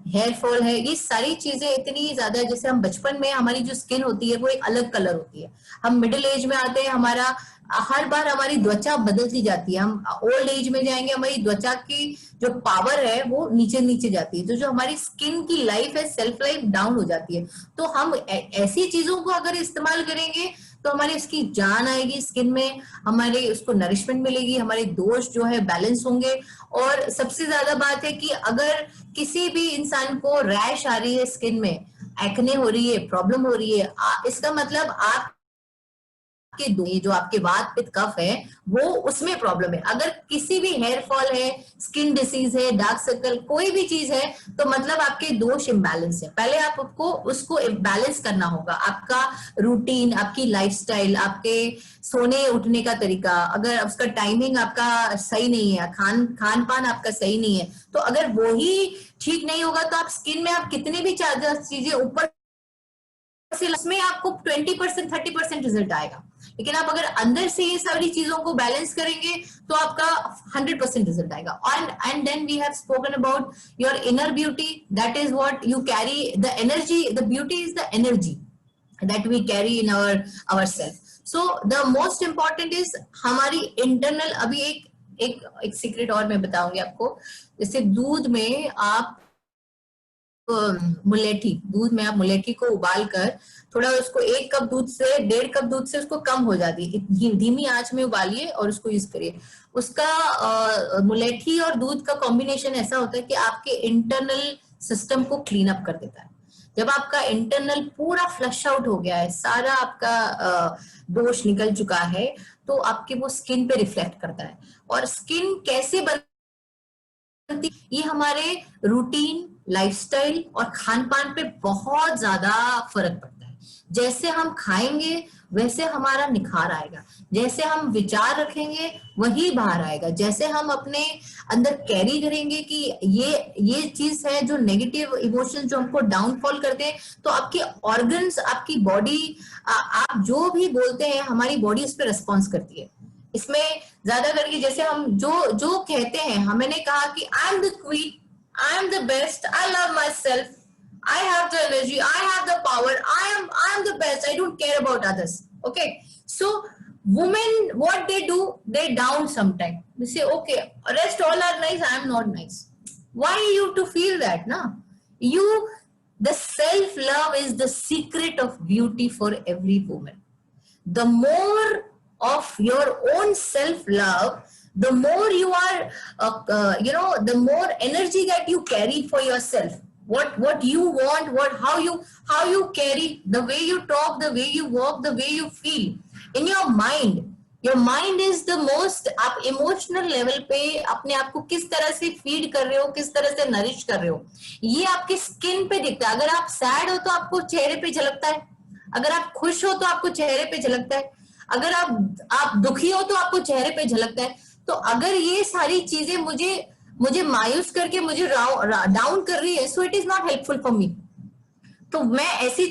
हेयर फॉल है, ये सारी चीजें इतनी ज्यादा, जैसे हम बचपन में हमारी जो स्किन होती है वो एक अलग कलर होती है, हम मिडिल एज में आते हैं, हमारा हर बार हमारी त्वचा बदलती जाती है। हम ओल्ड एज में जाएंगे, हमारी त्वचा की जो पावर है वो नीचे नीचे जाती है, तो जो हमारी स्किन की लाइफ है, सेल्फ लाइफ डाउन हो जाती है। तो हम ऐसी चीजों को अगर इस्तेमाल करेंगे तो हमारी उसकी जान आएगी स्किन में, हमारे उसको नरिशमेंट मिलेगी, हमारे दोष जो है बैलेंस होंगे। और सबसे ज्यादा बात है कि अगर किसी भी इंसान को रैश आ रही है स्किन में, एक्ने हो रही है, प्रॉब्लम हो रही है, इसका मतलब आप के जो आपके वात पित्त कफ है वो उसमें प्रॉब्लम है। अगर किसी भी हेयर फॉल है, स्किन डिसीज है, डार्क सर्कल, कोई भी चीज है, तो मतलब आपके दोष इम्बैलेंस है। पहले आपको उसको बैलेंस करना होगा। आपका रूटीन, आपकी लाइफस्टाइल, आपके सोने उठने का तरीका, अगर उसका टाइमिंग आपका सही नहीं है, खान पान आपका सही नहीं है, तो अगर वो ही ठीक नहीं होगा तो आप स्किन में आप कितने भी चीजें ऊपर से, उसमें आपको 20% 30% रिजल्ट आएगा। लेकिन आप अगर अंदर से ये सारी चीजों को बैलेंस करेंगे तो आपका 100% रिजल्ट आएगा. And then we have spoken about your inner beauty. That is what you carry, the energy, the beauty is the energy that we carry in ourself. So the most important is हमारी internal. अभी एक secret और मैं बताऊंगी आपको. जैसे दूध में आप दूध में आप मुलेठी को उबाल कर थोड़ा उसको 1 कप दूध से 1.5 कप दूध से उसको कम हो जाती है, धीमी आंच में उबालिए और उसको यूज करिए. उसका मुलेठी और दूध का कॉम्बिनेशन ऐसा होता है कि आपके इंटरनल सिस्टम को क्लीन अप कर देता है. जब आपका इंटरनल पूरा फ्लश आउट हो गया है, सारा आपका दोष निकल चुका है, तो आपके वो स्किन पे रिफ्लेक्ट करता है. और स्किन कैसे बनती, ये हमारे रूटीन, लाइफस्टाइल और खान पान पे बहुत ज्यादा फर्क पड़ता है. जैसे हम खाएंगे वैसे हमारा निखार आएगा, जैसे हम विचार रखेंगे वही बाहर आएगा, जैसे हम अपने अंदर कैरी करेंगे कि ये चीज है जो नेगेटिव इमोशंस जो हमको डाउनफॉल करते हैं, तो आपके ऑर्गन्स, आपकी बॉडी, आप जो भी बोलते हैं हमारी बॉडी उस पर रेस्पॉन्स करती है. इसमें ज्यादा करके जैसे हम जो कहते हैं, हमने कहा कि I am the queen, I am the best, I love myself, I have the energy, I have the power, I am the best, I don't care about others. Okay, so women, what they do, they down sometimes. They say, okay, rest all are nice, I am not nice. Why you to feel that, na? The self love is the secret of beauty for every woman. The more of your own self love, the more you are, the more energy that you carry for yourself. What you want, how you carry, the way you talk, the way you walk, the way you feel in your mind. Your mind is the most. आप emotional level पे अपने आप को किस तरह से feed कर रहे हो, किस तरह से नरिश कर रहे हो, ये आपके स्किन पे दिखता है. अगर आप सैड हो तो आपको चेहरे पे झलकता है, अगर आप खुश हो तो आपको चेहरे पे झलकता है, अगर आप दुखी हो तो आपको चेहरे पे झलकता है. तो अगर ये सारी चीजें मुझे मायूस करके मुझे डाउन कर रही है, so it is not helpful for me. तो मैं ऐसी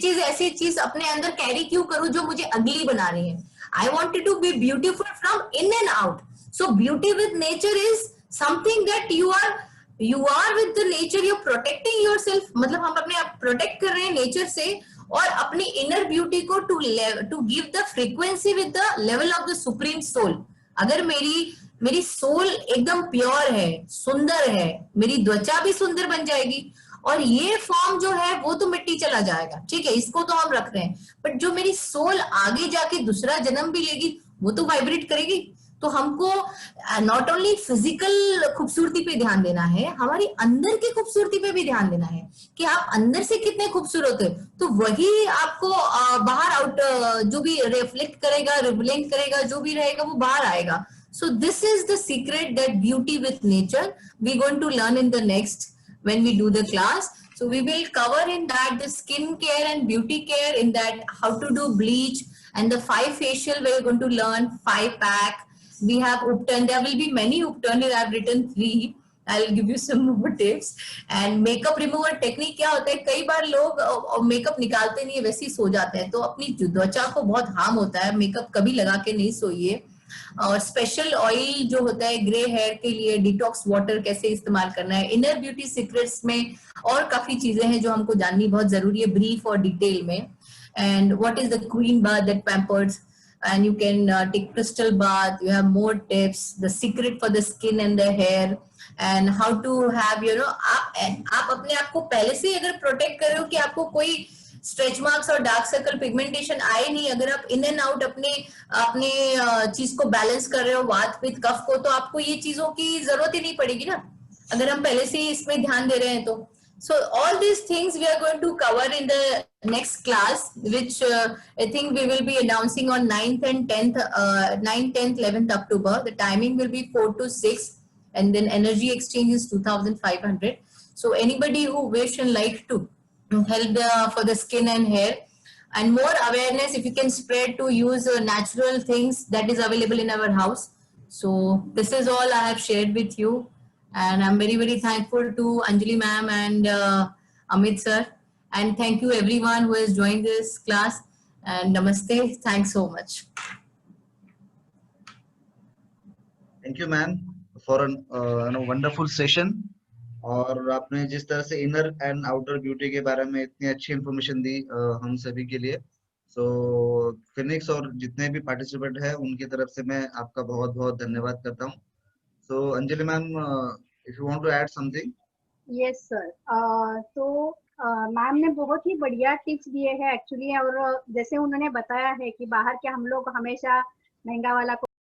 चीज अपने अंदर कैरी क्यों करूं जो मुझे अगली बना रही है. I wanted to be beautiful from in and out. So beauty with nature is something that you are with the nature, you protecting your self. मतलब हम अपने आप प्रोटेक्ट कर रहे हैं नेचर से और अपनी इनर ब्यूटी को to give the frequency with the level of the supreme soul. अगर मेरी सोल एकदम प्योर है, सुंदर है, मेरी त्वचा भी सुंदर बन जाएगी और ये फॉर्म जो है वो तो मिट्टी चला जाएगा, ठीक है, इसको तो हम रख रहे हैं, बट जो मेरी सोल आगे जाके दूसरा जन्म भी लेगी वो तो वाइब्रेट करेगी. तो हमको नॉट ओनली फिजिकल खूबसूरती पे ध्यान देना है, हमारी अंदर की खूबसूरती पे भी ध्यान देना है कि आप अंदर से कितने खूबसूरत है, तो वही आपको बाहर आउट जो भी रिफ्लेक्ट करेगा, रिफ्लेक्ट करेगा, जो भी रहेगा वो बाहर आएगा. So this is the secret that beauty with nature we're going to learn in the next when we do the class. So we will cover in that the skin care and beauty care, in that how to do bleach and the 5 facial we're going to learn, 5 pack. We have Upton, there will be many Upton, I have written 3. I'll give you some more tips. And makeup remover technique क्या होता है, कई बार लोग makeup निकालते नहीं है, वैसे ही सो जाते हैं, तो अपनी त्वचा को बहुत हार्म होता है. मेकअप कभी लगा के नहीं सोइए. और स्पेशल ऑयल जो होता है ग्रे हेयर के लिए, डिटॉक्स वाटर कैसे इस्तेमाल करना है, इनर ब्यूटी सीक्रेट्स में और काफी चीजें हैं जो हमको जाननी बहुत जरूरी है ब्रीफ और डिटेल में. And what is the queen bath that Pampers, and you can take crystal bath. You have more tips, the secret for the skin and the hair, and how to have, आप अपने आप को पहले से अगर protect कर रहे हो कि आपको कोई स्ट्रेच मार्क्स और डार्क सर्कल पिगमेंटेशन आए नहीं, अगर आप इन एंड आउट अपने चीज को बैलेंस कर रहे हो, वात पित्त कफ को, तो आपको ये चीजों की जरूरत ही नहीं पड़ेगी ना, अगर हम पहले से ही इसमें ध्यान दे रहे हैं तो. So all these things we are going to cover in the next class, which I think we will be announcing on 9th and 10th, 9th, 10th, 11th October. The timing will be 4 to 6, and then energy exchange is 2,500. So anybody who wish and like to help for the skin and hair and more awareness, if you can spread to use natural things that is available in our house. So this is all I have shared with you. And I'm very, very thankful to Anjali ma'am and Amit sir. And thank you everyone who has joined this class. And namaste. Thanks so much. Thank you ma'am for wonderful session. और आपने जिस तरह से inner and outer beauty के बारे में इतनी अच्छी इंफॉर्मेशन दी हम सभी के लिए, सो फिनिक्स और जितने भी पार्टिसिपेंट हैं उनकी तरफ से मैं आपका बहुत बहुत धन्यवाद करता हूँ। So Anjali ma'am, if you want to add something. Yes sir. तो मैम ने बहुत ही बढ़िया टिप्स दिए हैं एक्चुअली, और जैसे उन्होंने बताया है कि बाहर के हम लोग हमेशा महंगा वाला